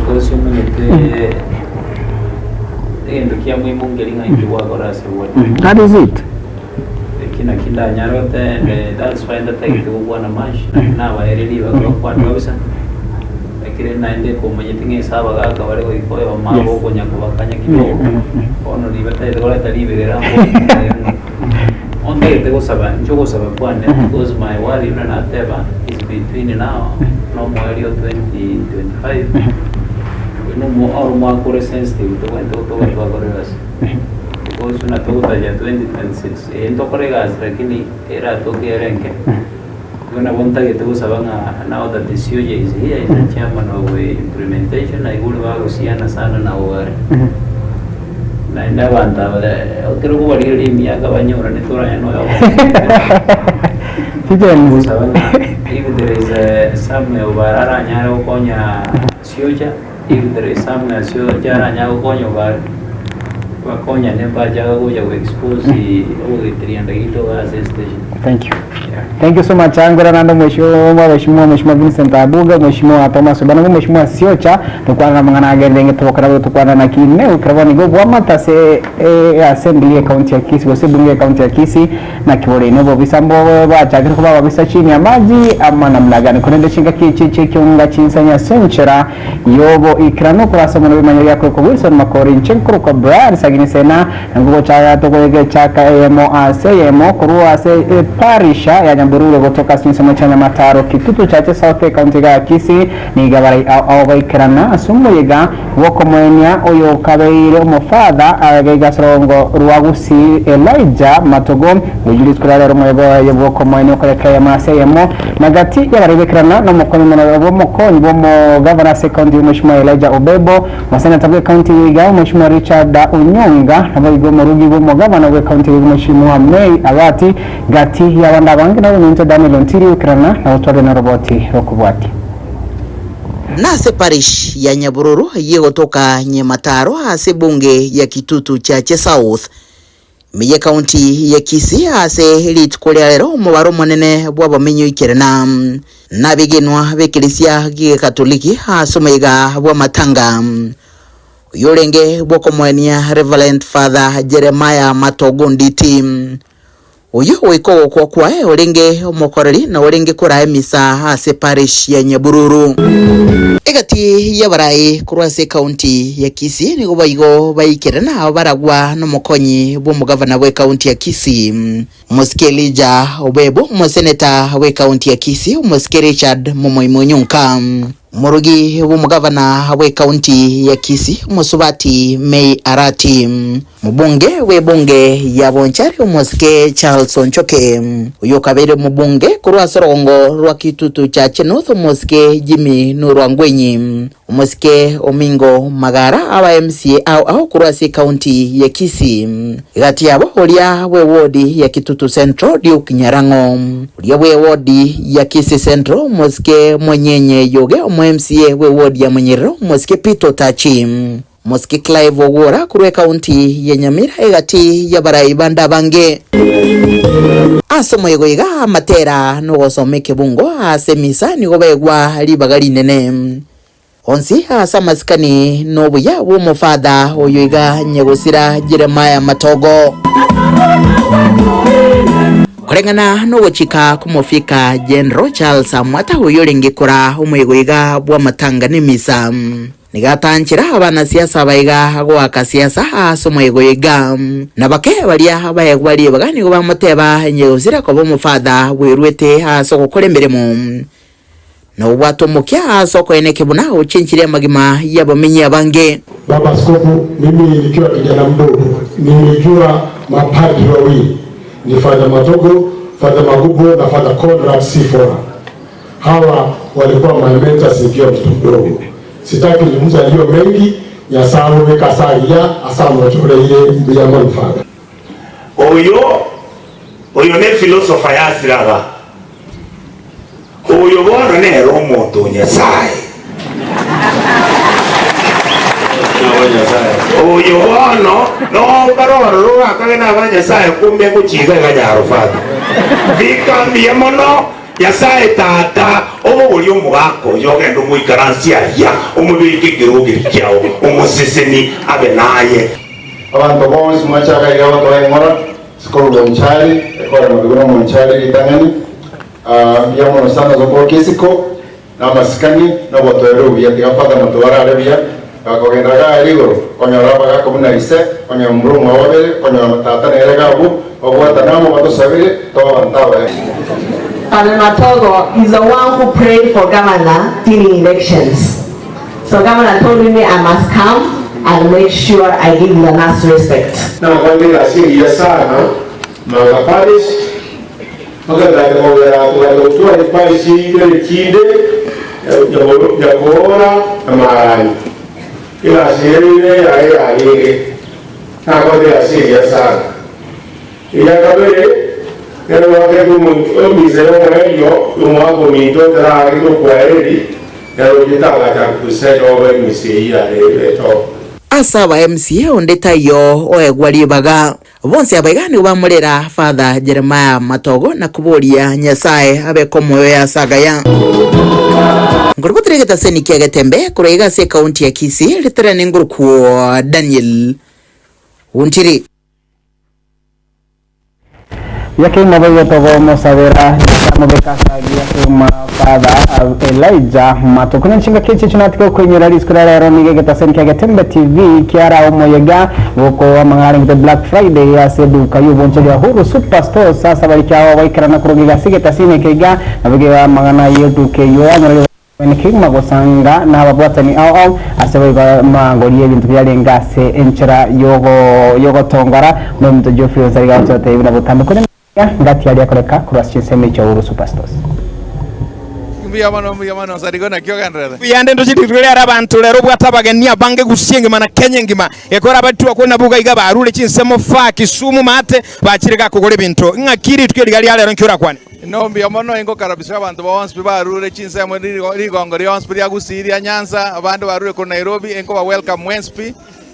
Because that is it. And that's why the take to one a match. Now I really work one person. I can't nine day come anything is have a cover with a marble when you go back on the on there was a Joseph one because my wife even at Teva is between now, no more 2025. No more sensitive to went to Goregas because una total ya 2026 en tokoregas lakini era tokia renke kuna bonta que tuvo sabana now that the COJ is here is the chairman of implementation I would have usiana sana na wale na enda banda otro ko bali ri mia kabanyo ora ne tora no Tijen sabana even there is some obarara nyaro konya COJ. If there is some jara nyago konyo bar konya ne ba jaga go ya expose the 300 as station. Thank you. Thank you so much. Angora nando mheshimiwa Vincent Abuga, mheshimiwa Thomas Banago, mheshimiwa Siocha, tukwana na mangana agende tukwana tukwana na kine ukravani go bwamata se assembly account ya Kisii go bunge account ya Kisii na kiwole nebo bisambo ba chakira kuba babisa chini ya maji ama namna gani kunende chinga kichiche kiunga chinsanya senchera yobo ikrano kurasa mwana manyo yako ko Wilson Makori nchenkuru ko Brad sagini sena ngugo chaya to ko chaka emo ase emo kurua ase parisha ya Nyambururu kutoka Sinsamo cha Nyamataro kitutu chache South County ga Kisii ni gabari au baikirana asumu yega woko mwenya oyo kabeire umufadha agaiga srongo ruwagusi Elijah Matogo ujuri skurara rumwego yoboko mwenya ukoreka ya maseyemo nagati yabarebekirana no mukoni mwana mukoni bomo governor second mheshimiwa Elijah Obebo wasana tabwe county yiga mheshimiwa Richard Unyonga nabayigo murugi bomo governor we county mheshimiwa May Abati gati ya wanda bangi na unyonto Daniel Ontiri ukirana na utore na roboti rokubwati Nase parish ya Nyabururu yegotoka Nyamataro ase bunge ya kitutu cha South miye county ya Kisii ase litkolya lero mubaro monene bwa bamenyo ikerena nabigenwa bekelisia gi katoliki asomega bwa matanga yorenge bwa komwania Reverend Father Jeremiah Matogo nditi uyu wiko kwa olenge omokoreri na olenge kora emisa ase parish ya Nyabururu egati yabarai kurwase county ya Kisii nigo baigo baikirana baragwa no mokonyi bo mugavana we county ya Kisii Muskelija Obebo museneta we county ya Kisii Muske Richard Momoimonyunka murugi w'umugavana we county ya Kisii Musubati May Arati mubunge we bunge ya Bonchari Muske Charles Onchoke uyo kabere mubunge kurwa sorongo rwa kitutu cha Chenuth Muske Jimmy Nurwangwenyi Muske Omingo Magara aba MCA au kurwa se county ya Kisii gati yabo olia we wodi ya Kitutu Central Duke Nyarango olia we wodi ya Kisii Central Muske Mwenyenye Yoge MCA we wodi ya Mwenyero Muske Pito Tachi Muske Clive Ogora kurwe county ya Nyamira egati ya barai banda bange asomo yegoiga matera no gosomeke bungo asemisa ni gobegwa libagali nene onsi asa maskani no buya wo mofada oyoiga nyegosira Jeremiah Matogo kurengana no gochika kumofika General Charles Amwata uyoringe kora umwegoiga bwa matanga nemisa nigatanchira abana siasa baiga gwaka siasa asomo yegoiga nabake balia bayegwali bagani go bamoteba nyegosira ko bomufada wirwete asoko kolemberemo no wato mukia asoko eneke buna uchinchire magima yabamenyi abange. Baba Askofu, mimi nikiwa kijana mdogo nilijua mapadri wawili ni Father Matogo, Father Magubo na Father Conrad Sifora. Hawa walikuwa manementa sikia mtoto mdogo. Sitaki nizungumza hiyo mengi ya sawa weka saria asamu chole ile mbiyama mfada. Oyo ne philosopher ya siraga. Oyo bono ne romo to Nyasaye. Oyo bono no karoro ro akagena abanyasaye kumbe kuchiga ganyaro fata. Bikambiye mono Nyasaye tata obo uri omugako yogendo muikaransia ya omubiki girugi kyao omuseseni abenaye abantu bonse mwachaga igawa to engora skolo mchali ekora mabiro mchali litangani yamono sana zoko kisiko na maskani na botoro bya tigafata motwara arabia akogenda ga ligoro konyora baga komuna ise konyo muru mawabele konyo tata nerega bu obwata namo bato sabile to antawe. Father Matogo is the one who prayed for governor during elections. So governor told me I must come and make sure I give the last respect. Now when we are seeing Yasana, Manga Paris, Maganda to a Paris, Chide, Yagora, Amaran. You are seeing I now when we are seeing Yasana. Yagabere. Pero como miserio yo hago mi toda la rico cuareli pero yo estaba ya kusema over misia leto asa wa MCA ondeta yo oegwali baga bonse abagani bamurera Father Jeremiah Matogo na kuboria Nyasaye abe komoyo ya sagaya ngurubutirigeta seni kia Getembe kuraiga se county ya Kisii litrane nguruku Daniel Untiri yake mabayo togo mosavera mobeka sagia kuma Father Elijah Matokuna nshinga keche tunatiko kwenye release kura ronige getaseni kia Getembe TV kiara omoyega woko amangari ngite Black Friday ya sedu kayu boncheli ya huru superstore sasa balikiawa waikara kurugiga sige tasine kega nabige amangana yetu keyo anyari Nikima gosanga na babwatani au asaba mangoliye bintu byalenga se enchera yogo tongara no mto Geoffrey Zariga wote ibina butambe kone ngati yali akoreka kurashin seme cha uru superstores mbiyamano sarigona kyoganrera yande ndo chititwele arabantu lero bwatabagenia bange gusienge mana Kenya ngima ekora batu akona buga iga barule chinsemo fa Kisumu mate bachireka kugole bintu ngakiri tweli gali alero nkyora kwane no mbiyamano engo karabisha abantu bonse barule chinsemo rigongo ryonse bya gusiria Nyanza abantu barule ko Nairobi engo ba welcome Wednesday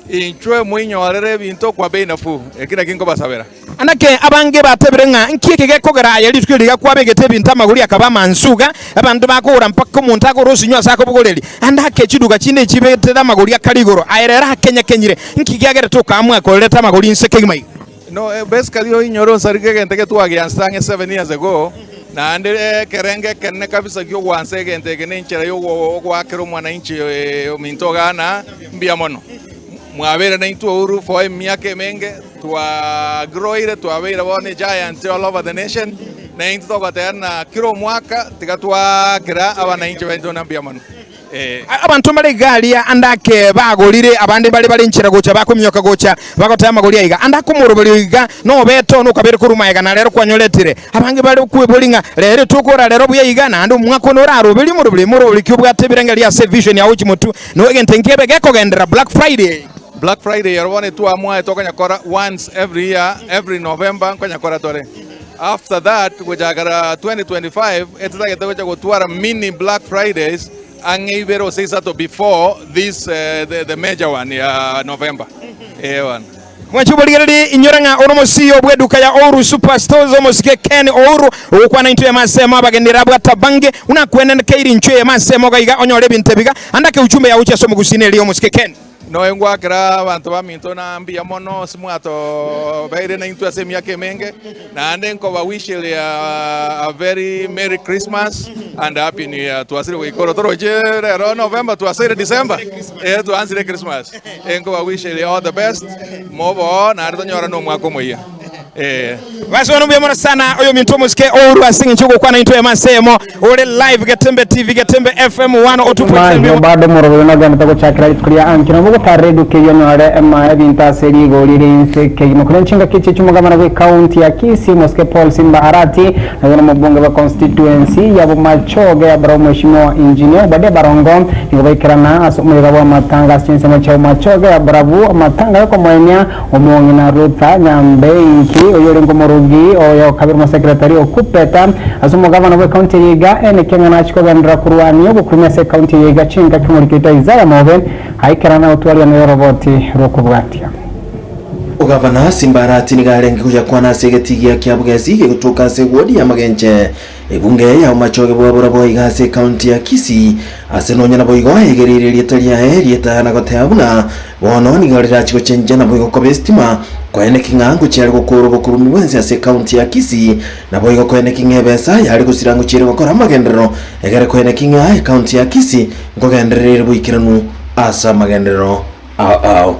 inchwe mwinyorere bintu kwa bei nafu ekira kingo basabera anake abange bateberenga nkieke gekogera yali twiliga kwa begete bintu amaguri akaba mansuga abantu bakora mpaka umuntu akorosinyo asako bugoreri andake chiduka chinde chibetera amaguri akaligoro ayerera Kenya kenyire nkigagera toka amwe akoleta amaguri nseke mai No, basically yo inyoro sarike gente ke tu agianstange 7 years ago. Na ande kerenge kenne kabisa kyo wanse gente kene nchera yo kwa kero mwananchi mintoga na mbiamono. Mwabere na itu uru foi miaka menge tua groire tua beira bone giant all over the nation. Na into toka tena kiro mwaka tikatua kira abananchi bento na mbiamono. Abantu bali galia andake bagolire abandi bali nchira gocha bakumyoka gocha bakotaya magolia iga andako murubaliga no beto no kabere kuruma iga na lero kwanyoletire abangi bali kuebolinga lero tukora lero buya iga na ndo mwako no raro bili murubali kyubwa tebirengeli ya vision ya uchi mutu no egente nkebe geko gendera Black Friday yarone tu amwa toka nyakora once every year every November kwa nyakora tore. After that kujagara 2025 etageta gotwara mini Black Fridays Angivero says that before this the major one November. One. Mwachubuligiridi inyoranga oromosiyo bweduka ya Oru Superstores omosike Ken Oru ukwana into ya masema bagendera bwatabange unakwenda nkeiri nchwe ya masema gaiga onyole bintebiga andake uchumbe ya ucha somo gusine liyo omosike Ken. No engwa kira bantu baminto na mbia mono simu ato baire na into asemi yake menge na ande nko ba wish a very merry Christmas and happy new year to asire we koro toro jere November to asire December to answer Christmas enko ba wish all the best mobo na ardo nyora no mwako moya basi wanumbi mwana sana oyo minto musike Oru asingi nchuko kwa na into ya masemo ule live Getembe TV Getembe FM 102.7 bado morogo na gana tako chakra kulia ankino mugo taredu ke yonore ema ebinta seri golire inse ke mukurenchinga kiche chumugama na county ya Kisii Mosque Paul Simba Arati na mubunge wa constituency ya Bumachoge ya Baro Mheshimiwa Engineer Bade Barongo ngobekirana asumurira wa matanga sinse macho Machoge ya Bravu matanga yako mwenya omongi na Ruta Nyambenki oyole ngomurugi oyo kabiri secretary okupeta asumugama na county yiga ene kenga na chiko gandra kurwani obukumya se county yiga chinga kumurikita izaya moven haikarana utwali ya roboti rokubwatia Ugavana Simba Arati nigarengi kuja kwana segetigia kiabugezi gutuka segodi ya magenche ebunge ya Machoge bwabura boiga se county ya Kisii asenonya na boigo egerire lietalia lieta na goteabuna bono nigarira chiko chenja na boigo kobestima kwene kingangu cyari gukuru bukuru mwenzi ya se county ya Kisii na boigo kwene kingebesa yari gusirangu cyire gukora magendero egere kwene kinga county ya Kisii ngogenderere buikiranu asa magendero au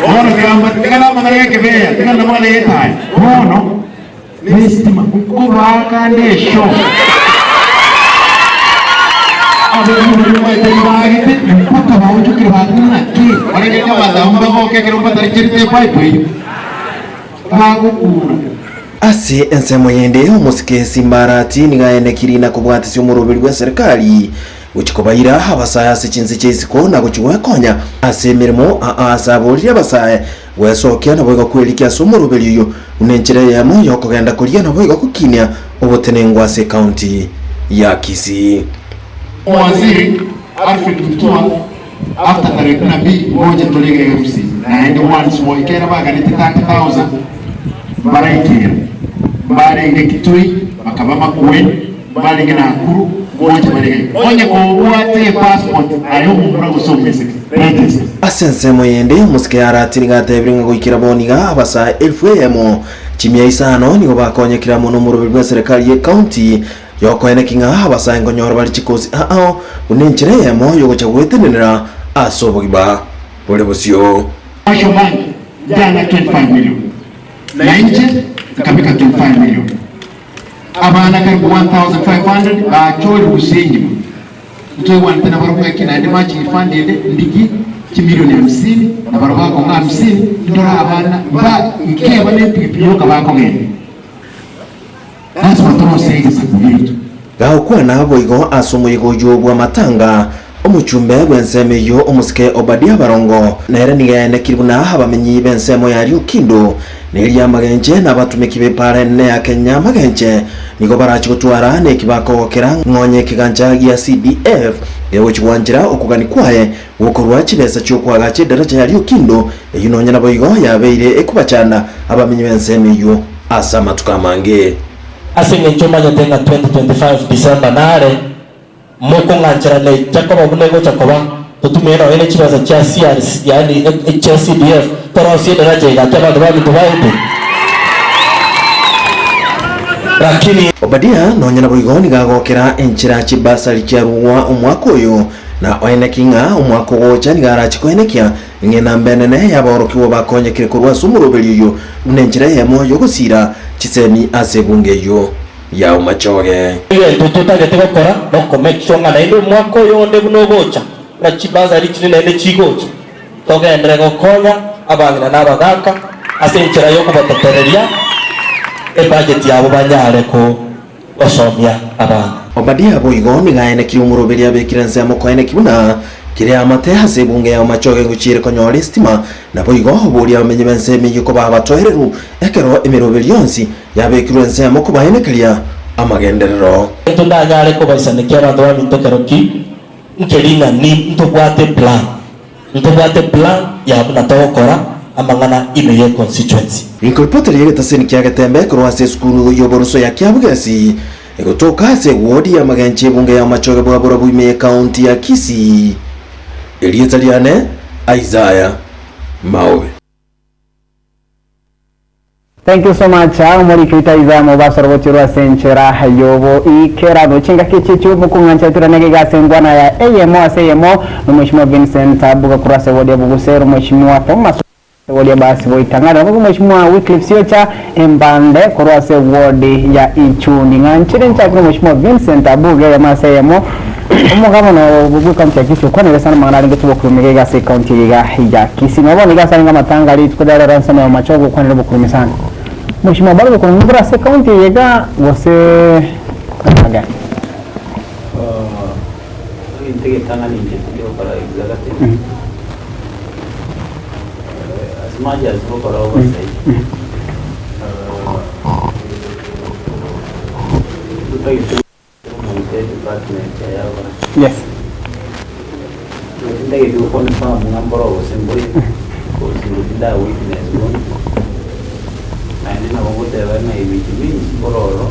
Ono kama tingana mangalia kebea tingana mwana yetai ono nestima kubaka ndesho abulu mwaite bagite mpaka bawuju kirbatuna ki barenge kama damba ko kekero patari kirte pipe bagukura ase ensemo yende omusike Simba Arati nigaene kirina kubwatisya umurubiri gwa serikali uchikobaira abasaya sechinzi chesiko na kuchwe konya asemirimo asaburira abasaya wesokya na boigo kwelikia somurubiri yo unenchire yamo yokogenda kulia na boigo kukinya obotenengwa se county ya Kisii. Waziri Alfred Mutua after tarehe 12 moja tulege MC na ndio once more ikera baga ni 30,000 baraikira bale ile kitui makabama kuweni bale ngina akuru moja bale onye ko wate passport ayo murago so message asense moyende musike Arati nigatebringa guikira boniga abasa FM chimia isano nigo bakonyekira muno murubiri rwa serikali ye county yokoene kinga abasa ngonyoro bali chikosi unenchire yemo yogocha gwetenera asobogiba bole busyo Asho bank jana 25 million na nje kabika 25 million abana karibu 1500 bacholi usenyi mtoi wanatena baruka kina ndema chifandi ile ndiki kimilioni 50 na baruka ko 50 ndora abana ba ikeba ne pipiyoka bako ngene that's what I'm saying is gaukwa na boigo asumuyigo yobwa matanga omuchumbe gwenseme yo omusike Obadia Barongo nere nigene kiribuna abamenyi bensemo ya Ryukindo nelia magenje na batumiki bepare ne ya Kenya magenje nigo barachi gutwara ne kibako kera ngonye kiganja ya CDF yewe chwanjira okugani kwaye wokorwa chibesa cyo kwagache daraja ya Ryukindo eyinonya na boigo yabeire ekubachana abamenyi benseme yo asama tukamange asinge choma nyatenga 2025 December nare moko nganchara le Jacob Bunego Jacoba tutumera ele chibaza cha CRC yani HCDF toro sie daraja ya taba daba mtuwaidi lakini Obadia nonya na boigoni gagokera enchira chibasari chiarwa omwaka uyu na oenekinga omwaka gocha nigarachi koenekia ngena mbenene yaborokiwo bakonyekire kurwa sumurubiri uyu unenchira yemo yogosira chisemi asebunge yo ya umachoge tutagete gukora no komekisho ngana inde mwako yonde buno gocha na chibasari chine nende chigocha togendere gokonya abangina nabagaka asenchira yo kubatetereria budget yabo banyare ko basomya abana Obadia boigoni gaenekire umurubiri abekire nsemo koenekibuna kire amate hasebunge ya umachoge guchire konyore stima na boigo buri amenye bensemi yuko babatohereru ekero emirubiri yonsi yabekirwe nsemo ko bahenekaria amagenderero tundanyare ko baisanikia abandu babintokeroki nkeringa ni ntubwate plan ya bunatokora amangana imeye constituency incorporate yege taseni kya Getembe kurwase skulu yoboruso ya Kyabugasi egotoka se wodi ya magenche bunge ya machoge bwabura buime county ya Kisii Elietaliane Isaiah Mawe. Thank you so much. Muri kita izamo basoro chirwa senchera yobo ikera do chinga kichichu mukungancha turanege gasengwa na ya AMO Mheshimiwa Vincent Abuga kurasa wodi ya Bugusero Mheshimiwa Thomas wodi basi boitangana kwa Mheshimiwa Wycliffe Siocha embande kurasa wodi ya Ichuni nganchire nchakuru Mheshimiwa Vincent Abuga ya masayemo umugabo no bubuka mtakisi kwa nile sana mangana ngetu bokurumige gase county ya Kisii mabone gasa nga matangari tukudara ransana ya machogo kwa nile bokurumi sana Mheshimiwa bado kuna mbura se county yega wose aga intege tanga ni ndio para exagate as much as go para oversight yes intege tu kwa mfano ngamboro osemboi ko sinda witness one and na bongote bana ibiti bororo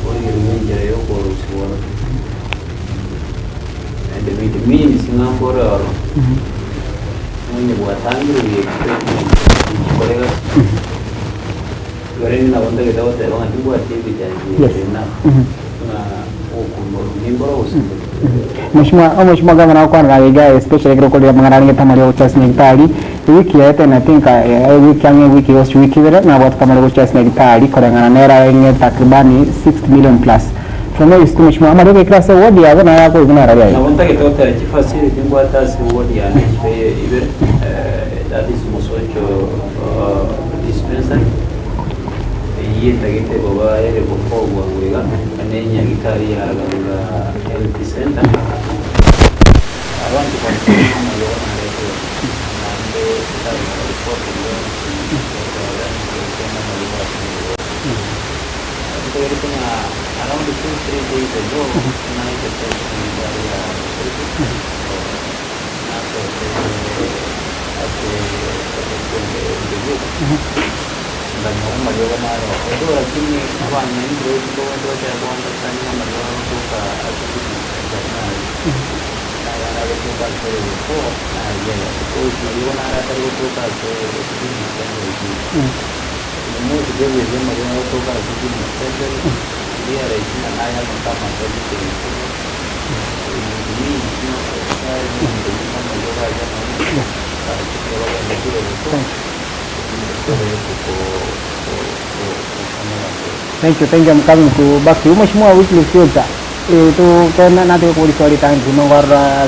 ori nyenjere yo ko rusiwara and the means ngamboro mwenye bwatangi uri kolega goreni na bonde getawo te bana tibwa tibi jaji na Mheshimiwa Gavana kwa ngaiga especially kile kwa mangana ngetamali ya uchasi ngitali wiki yote na think wiki host wiki vile na watu kama leo uchasi ngitali kwa ngana nera yenye takribani 60 million plus from there is Mheshimiwa amado class ward ya na yako ina raia na bonde getawo te chifasiri tingwa tasi ward ya ibe that is musocho dispensary yitagite baba ere bofogwa ngwega anenya gitari ya ragura health center abantu basoma yona leto nande tari report yo kuna around 2-3 days ago na ite ya banyak majukan ada. Itu lakini abang ini terus saya buat tanya majukan suka ada suka itu ya terus majukan ada terus suka semua juga bisa majukan suka dia ada istilah ayat pertama tadi ini saya majukan aja Thank you mkami mkuu baki Mheshimiwa Wycliffe Siocha itu kena nanti polisi wali tangi nomor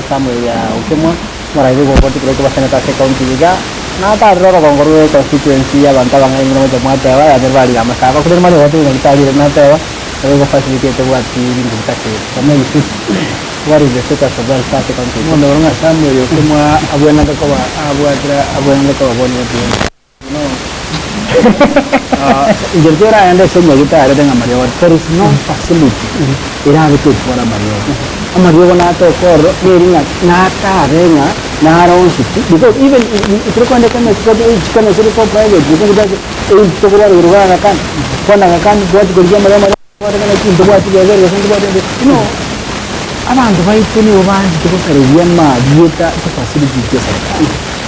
Samuel ya ukimwa mara hiyo kwa kile kwa sana kase county juga na tarro ko ngoro constituency ya banta bang ingin mo jamu tewa ya berbali kama saka kudir mali waktu yang kita lihat na tewa ko facility buat di kita ke kami itu wari de suka sabal kase county mo no nga Samuel yo kuma abuena ko abuena ko boni itu Jerjera anda semua kita ada dengan Mario. There is no facility. Ira itu suara Mario. Mario na to kor meringa nata renga naraon situ. Because even itu kan ada kan sesuatu ko private. Bukan kita itu keluar urang kan buat kerja Mario ada kan itu buat juga buat no. Abang tu baik tu ni orang itu kerjaan mah dia tak facility dia.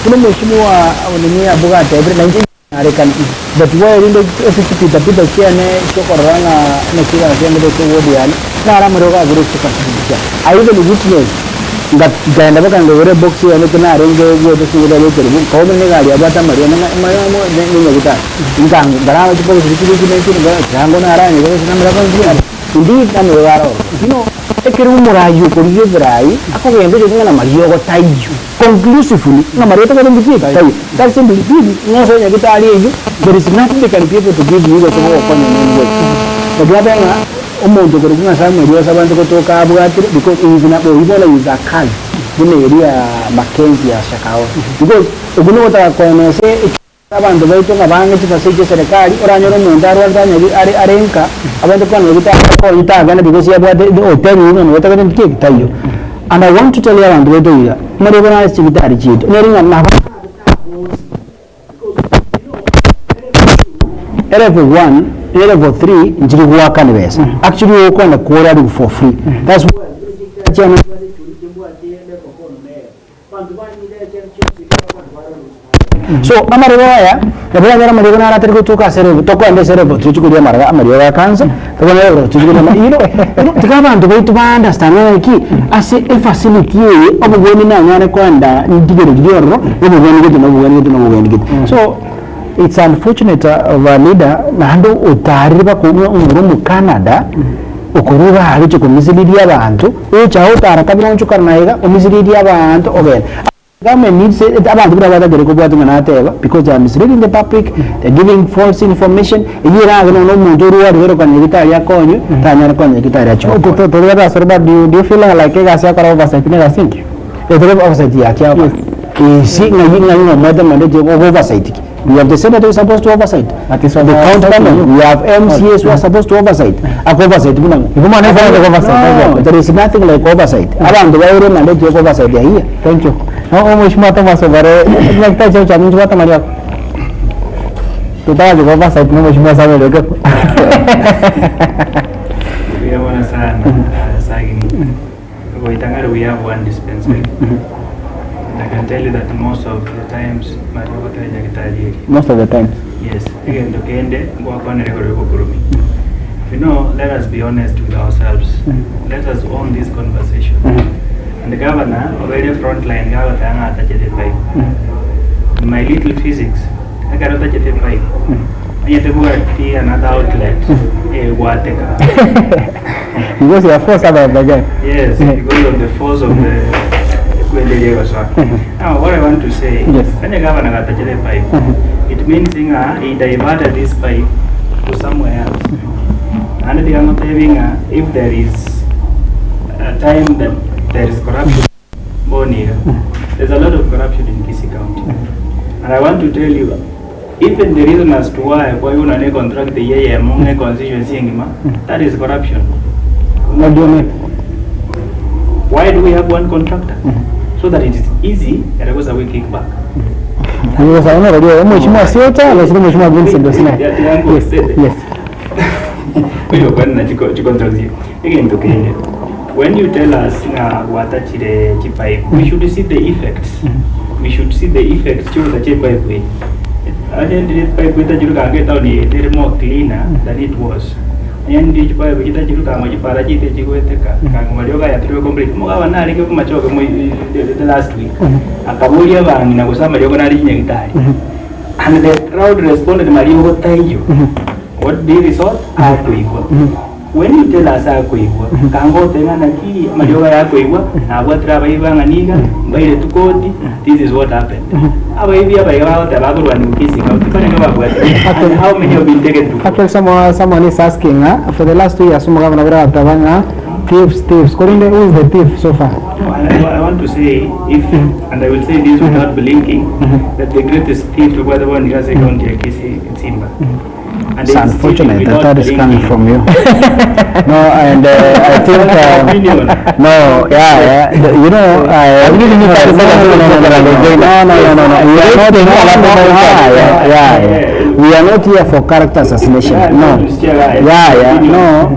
Belum semua awalnya bukan every 19 but where in the people here ne kila kiende kwa wodi yani na ala mroga guru chika I even witness that gaenda baka ngore box ya nekana renge wodo sura letere ko mene gari abata mario na mayo ne gita ingang dara chipo siriki ne jango na ara ne na mera ko indeed na mroga ekiru murayu kuriye brai ako gende je na mario go taiju conclusively na mario to go ndiki tayu that's simply it no so nyagita ali eju there is nothing they can be able to give you to go upon any way so gaba na umuntu ko kuna samu mario sabantu ko to ka abwatire because is na bo ibola is a card kune area Mackenzie ya shakao because uguno wata ko ne se abantu baito ngabanga chipasije serikali oranyoro umuntu arwazanya ari arenka abantu kwa ngita ko itaga because ya bwade hotel no wata ko ndiki tayo and I want to tell you around the way here mari bana chigitari chito neringa na level 1 level 3 njiri kuwaka ni besa actually uko na kuora for free that's why so amari waya nabya ngara mari bana ratari kutuka serebo toko ande serebo tuchikulia mara amari waya kanza toko lero tuchikulia tikabantu baitu ba understand ki ase e facility ye obugoni na nyane kwanda ndigere giyorro obugoni gitu no gitu so it's unfortunate of a leader nando utariba kumwe umuru mu Canada ukuruba halicho kumisiridi y'abantu ucha utara kabira nchukarnaiga umisiridi y'abantu ogena government needs abantu baba bagere ko bwatu manateba because they are misleading the public, they're giving false information iyira no muntu ruwa rero kwa nyitari yakonyo tanyana kwa nyitari yacho to to sorba do you feel like ega sia kara oversight ne gasin etore oversight yake hapa si ngayi madam manager oversight we have the senator who is supposed to oversight that is the county we have MCAs who are supposed to oversight oversight ibuma ne for oversight there is nothing like oversight abantu bayire manager oversight ya here thank you no mheshimiwa Thomas Obare tunataka cha challenge watu Maria tutaka kwa oversight no mheshimiwa sana leo we want sana sagini we tangara we have one dispensary I can tell you that most of the times most of the times yes again dokende ngo akone rekodi ko kurumi you know let us be honest with ourselves let us own this conversation and the governor already frontline gawa tanga atachete pai my little physics I got atachete pai ayete buga ti another outlet wateka because you are forced about the guy yes because of the force of the now what I want to say when the governor got the pipe it means he diverted this pipe to somewhere else and they are not having if there is a time that there is corruption there's a lot of corruption in Kisii County and I want to tell you even the reason as to why you want contract the year among a constituency that is corruption. What do you mean? Why do we have one contractor? So that it is easy and it goes away kickback. Yes, I know. Mheshimiwa Siota, lazima Mheshimiwa Vincent Dosina. Yes. When you tell us watachire chipai, we should see the effects. We should see the effects to the chipai way. And the pipe with the Juruka get on a little more cleaner than it was. And the pipe with the Juruka Majiparaji, the Jigueteka, Kamayoga, I threw a complete Moana, the last week. A Kabuya Van, I was some Yoganari died. And the crowd responded, Mario, thank you. What did he resort? When you tell us Kango Tenanaki, Mayoga Aqua, what Travaiva Aniga, by the Tukoti, this is what happened. How many have been taken to? Actually, someone is asking, for the last 2 years, thieves, who is the thief so far? I want to say, if, and I will say this without blinking, that the greatest thief to the one has a county, Kisii in Simba. It's unfortunate that is coming from you. No, and I think no, yeah, you know, I'm giving you no. We we are not here for character assassination. No. No.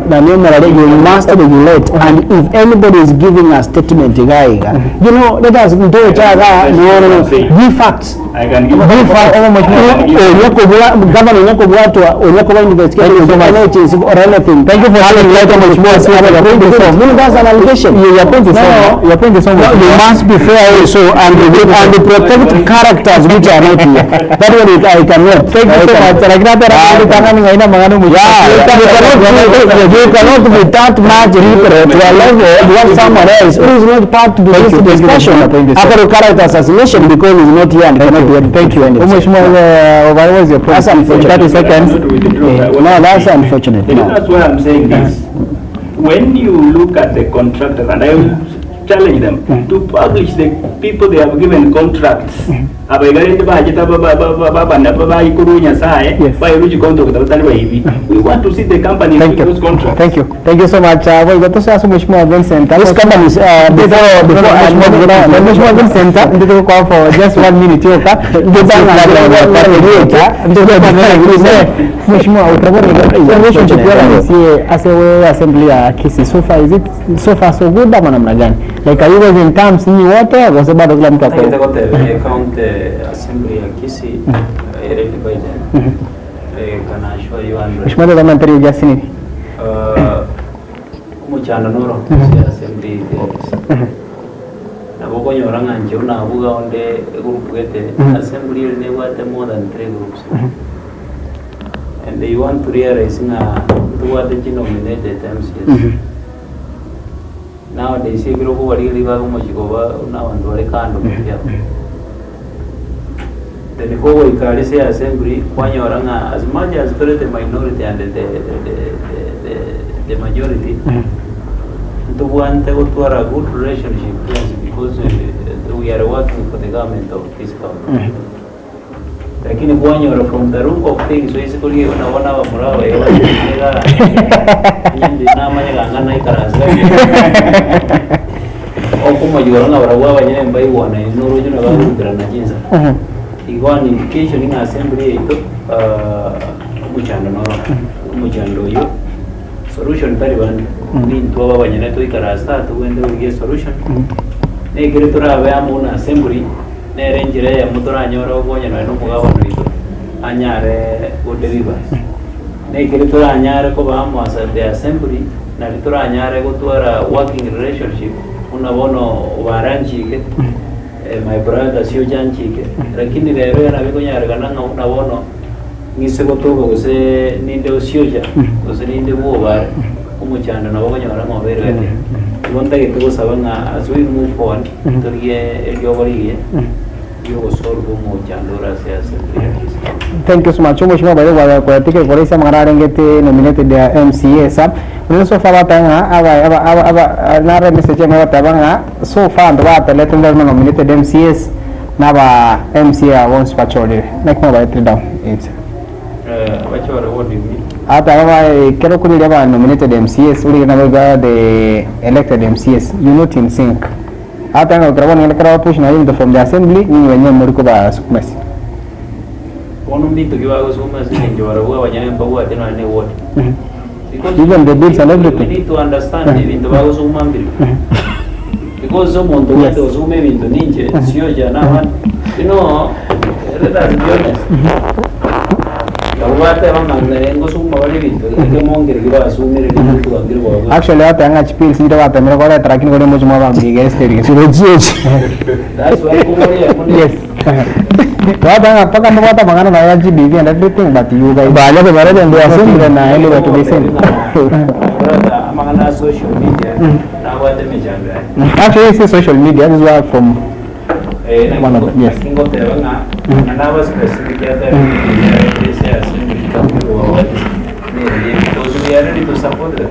The numerally you must regulate, and if anybody is giving a statement, you know, let us do it. No. Give facts. I can give facts. Government or anything. Thank you for having much more. That's an allegation. Your point is you must be fair also and protect characters which are not here. That one I cannot. Thank you so much. You cannot be that much reparate to a level what someone else who is not part of this discussion about character assassination because he's not here and cannot do it. Thank you. How much more what was your point? That's unfortunate. 30 seconds. No, that's unfortunate. That's why I'm saying this. When you look at the contractors, and I will challenge them to publish the people they have given contracts. We want to see the company with those contracts. Thank you so much. We got to say so much more Vincent. Those companies before much more Vincent. They will call for just 1 minute. Much more. As a assembly Kisii. So far, is it so far so good? Like are you guys in terms in water was about the lamp county assembly ya Kisii elected by them can assure you and Mheshimiwa Daktari Jasini umuchana noro assembly na boko nyoranga nje una abuga onde group gete assembly ne wate more than 3 groups and they want to realize na what the nominated MCs nowadays you go over really well much go now and wale kando pia then go we carry say assembly kwanyoranga as much as the minority and the majority to want to a good relationship because we are working for the government of this country. Lakini kwanyora from the room of things basically unaona wa murawa yewa nyindi nama ngana ikaraza okuma yoranga barawa banyene mbai wana inuru juna bagundira na jinza igwani indication in assembly ito umuchando yo solution tari bandi ni ntwa banyene to ikaraza to wende ugie solution ne kire turabe amuna assembly nerenjire ya mutoranyora ubonye no mugabano ito anyare uderiva nekiri turanyare ko bamuasa the assembly na turanyare gutwara working relationship unabono waranchike my brother sio janchike lakini rero na biko nyare kana unabono ngise gotogo gose ninde osioja gose ninde bobare umuchanda nabo kanyora ngobere wonta gitego sabanga as we move on toriye elioboriye Thank you so much. Mheshimiwa Bale kwa tike kwa rais Mararengete nominated ya MCA sab. So far batanga aba na message ma batabanga so far ndo batale tunda nominated MCAs na ba MCA once pachole. Nekmo ba down. It's pachole what do you mean? Ata baba kero kuli ba nominated MCAs uli na ba the elected MCAs you not in sync. Hata nga utrabona ile kara push na hiyo from the assembly ni wenyewe mliko ba sukumasi ono mbito kiwago sukumasi ndio warawa wanyame bagwa tena ne wote even the bills and everything we need to understand ibintu bago sukumambiri because someone to get those maybe into ninje sio jana one you know let us be honest actually hata anga chipil sita wata mera kwa trakini kwa moja mwa bangi guest area sio GH that's why yes wata anga paka ndo wata mangana na ya GBV and everything but you guys baada ya baada ndio assembly na ile watu listen mangana social media na wata mejanga actually this social media this is from one of them, yes. And I was specific because we are ready to support them.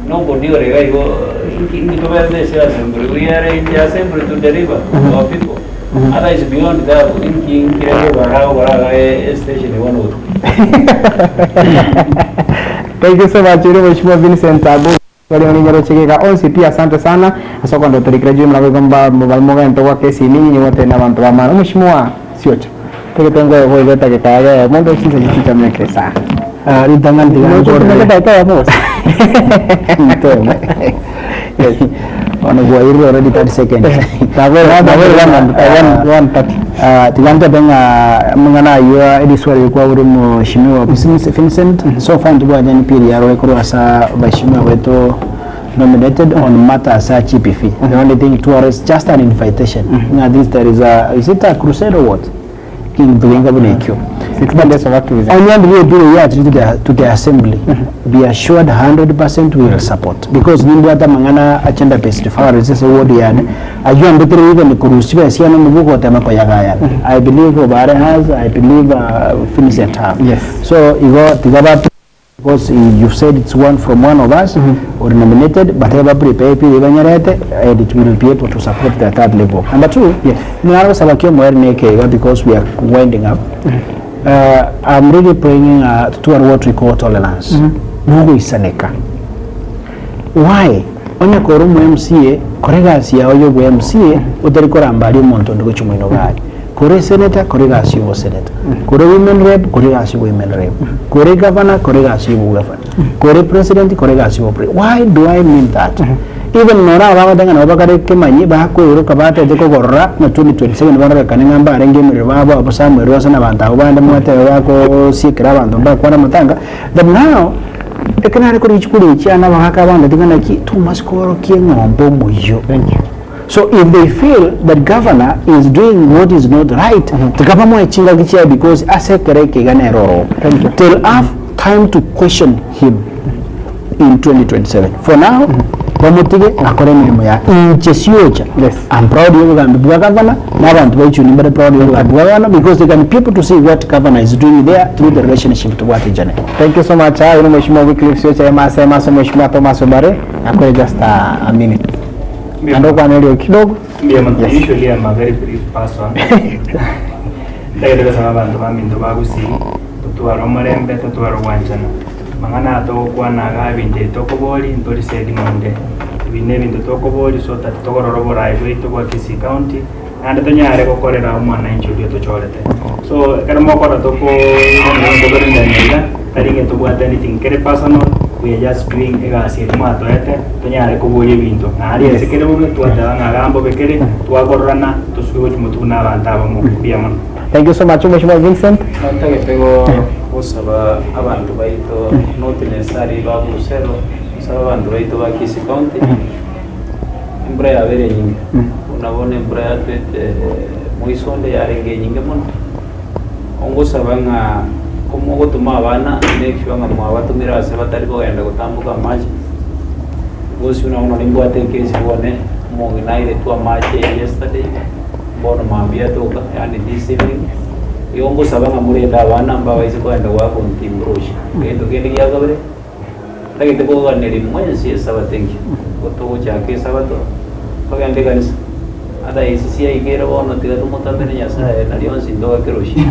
Nobody or a guy we are in the assembly to deliver to our people. Otherwise, beyond that, thinking station one. Thank you so much, Mheshimiwa Vincent Abu. Wale waningero chekeka onsi pia asante sana asoko ndo tulikirejea mlago kwamba mobile moga ntoka kesi ninyi wote na bantu wa maana Mheshimiwa siocha Tukitongo kwa ile takitaya mambo kinzo kitu mekesa. Ritangan tiga Tukitongo takitaya mos. Yes. On a wire already 30 seconds. One party. Tilanta benga mangana yua ediswari kwa uri mheshimiwa Vincent so far ndugu ajani pili ya roe kuru asa mheshimiwa wetu nominated on matter such PF. The only thing to us just an invitation. Now this there is it a crusade or what? King Duenga Bunekyo. 6 days of activism. Only we do here to the assembly. Be assured 100% we will support because nimbo hata mangana agenda based for resist word yani. Ajua mbetero even kurusiba siano mbuko tamako yagaya. I believe Obare has, I believe Finicent have. Yes. So igo tigaba because you said it's one from one of us or nominated, but ever prepare and it will be able to support the third level. Number two, yes, because we are winding up. I'm really praying toward what we call tolerance. Mungu isaneka. Why? Onye korumu MCA, korega siya oyo bu MCA, utarikora mbali umonto ndiko chumino gali. Kore senator, korega asiyo senator. Kore women rep, korega asiyo women rep. Kore governor, korega asiyo governor. Kore president, korega asiyo president. Why do I mean that? Even nora abaga dengan obakare kemanyi bahako yoro kabate deko gorra na 2027 bana kanenga mbare ngeme babo abasamwe rosa na banta obanda mwate bako sikira bantu bakwana matanga. But now ekanare kuri chikuri cyana bahaka banda tingana ki Thomas Koro kiengombo muyo. Thank you. So if they feel that governor is doing what is not right, tukapamo echinga kichia because asekere kigane roro. Till have time to question him in 2027. For now, Komutige akore mirimo ya inchesiocha. Yes. I'm proud of the governor. Now I'm very proud of the governor because they can people to see what governor is doing there through the relationship to what journey. Thank you so much. You know, Mheshimiwa Wycliffe Siocha Mheshimiwa Thomas Obare. Akore just a minute. Ando kwa nilio kidogo. Usually I'm a very brief person. Dahil sa mga bantu ndo bagusi tutuaro marembe tutuaro wanchana. Mangana to kwa naga binde toko boli ntori sedi monde. Bine binde toko boli so that toko robora iwe to kwa Kisii County. And to nyare ko korera umwana inchudio to chorete. So kada mo kora toko ngo berinda nila. Taringe to bwa anything kere personal. We are just doing egasi mato ete tonyare ko boli bindo. Ari esekere bumwe tuata ngagambo bekere tuakorana tusuwe chimutuna abantaba mu biyamana. Thank you so much, Mheshimiwa Vincent. Nataka pego kusaba abantu baito not necessary babusero saba abantu baito ba Kisii County. Imbra ya bere nyingi. Unabona imbra ya twete muisonde yarenge nyingi mono. Ongo sabanga komo gutuma abana make sure nga mwabatumira ase batari kugenda gutambuka maji. Gosi unaona nimbo atekezi bone mo inaire tu maji yesterday. Bono mambia toka yani this evening yongo sabanga murenda abana mbabaye kwenda wako ntimbrosha ngendo gende yagabere ndagite ko ganeri mwezi saba thank you goto chake sabato bagande kanisa ada isi igera bono tiga tumutamene nyasa na lionsi ndo keroshi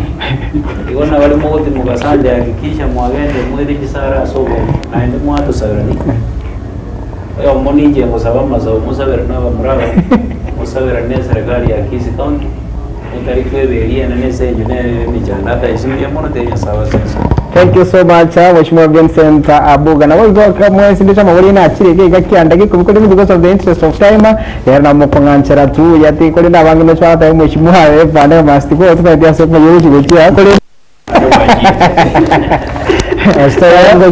igona bali mogoti mugasande hakikisha mwagende mwezi kisara sobo na ende mwato sabrani yo monije ngosaba mazo musabera na bamuraba musabera ne serikali ya Kisii County utarikwe beria na nese yune mijana ta isimi mono tenya sawa sasa. Thank you so much, Mheshimiwa Vincent Abuga. Na wazo kama sindisha mawali na achiri ke gakianda ke kubikore because of the interest of time yana mukonganchera tu yati kole na bangi no chwata Mheshimiwa bana masti ko tunadia sema yoji gotia kole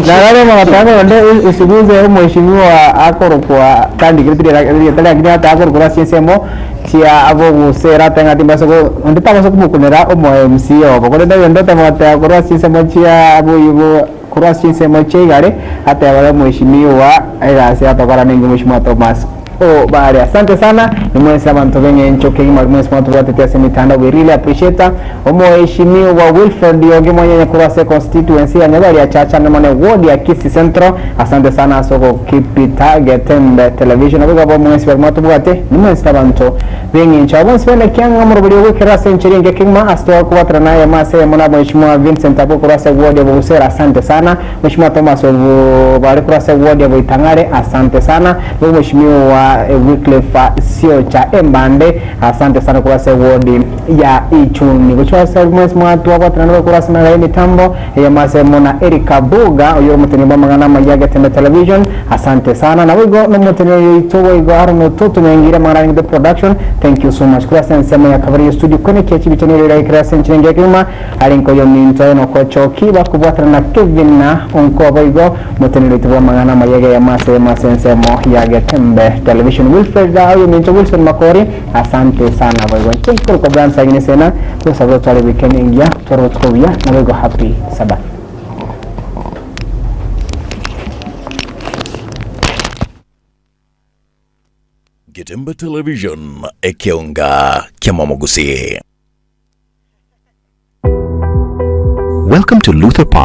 Nagare mwatango nde isibuze Mheshimiwa akorokwa kandi kiritira tala kina ta akorokwa siensemo tia abo gusera tanga timbaso onde tabaso kumukunera omo MC obo kole ndayo ndo tamata akorwa siensemo tia abo yugo kurwa siensemo chegare hata wale Mheshimiwa ila hapa kwa ningi Mheshimiwa Thomas bari asante sana ni mwese abantu benye nchoke ngima mwese watu wote tia semitanda we really appreciate Mheshimiwa wa Wilfred Yogi mwenye kurasa constituency ya Nyabari ya Chacha na mwana ward ya Kisii Central. Asante sana soko kipita Getembe Television abuga bo mwese watu wote ni mwese abantu benye nchabo swele kyanga murubuli wo kirasa nchiri ngeke ngima asto kwa trana ya mase mwana Mheshimiwa Vincent abu kurasa ward ya Busera. Asante sana Mheshimiwa Thomas bari kurasa ward ya Itangare. Asante sana Mheshimiwa Wycliffe Siocha Embande. Asante sana kwa wodi ya Ichuni. Kuchwa segments mwatu wa tano kwa sana ya mitambo ya masemo na Erika Buga oyo muteni mangana ma ya Getembe Television. Asante sana na wigo no muteni itowo igo arno toto mengira mangana the production. Thank you so much. Kwa sema ya cover studio kone kiachi bichani ya creation chinenge kima alinko yo minto no kocho kiba kubwata na Kevin na onko wigo muteni itowo mangana ma ya masemo ya Getembe Television. Wilfred ayo minto Wilson Makori. Asante sana wigo. Thank you kwa brand sagini sena kwa sababu twale weekend ingia toro tukovia na wigo happy Sabbath. Getembe Television ekionga kiamamogusi. Welcome to Luther Park.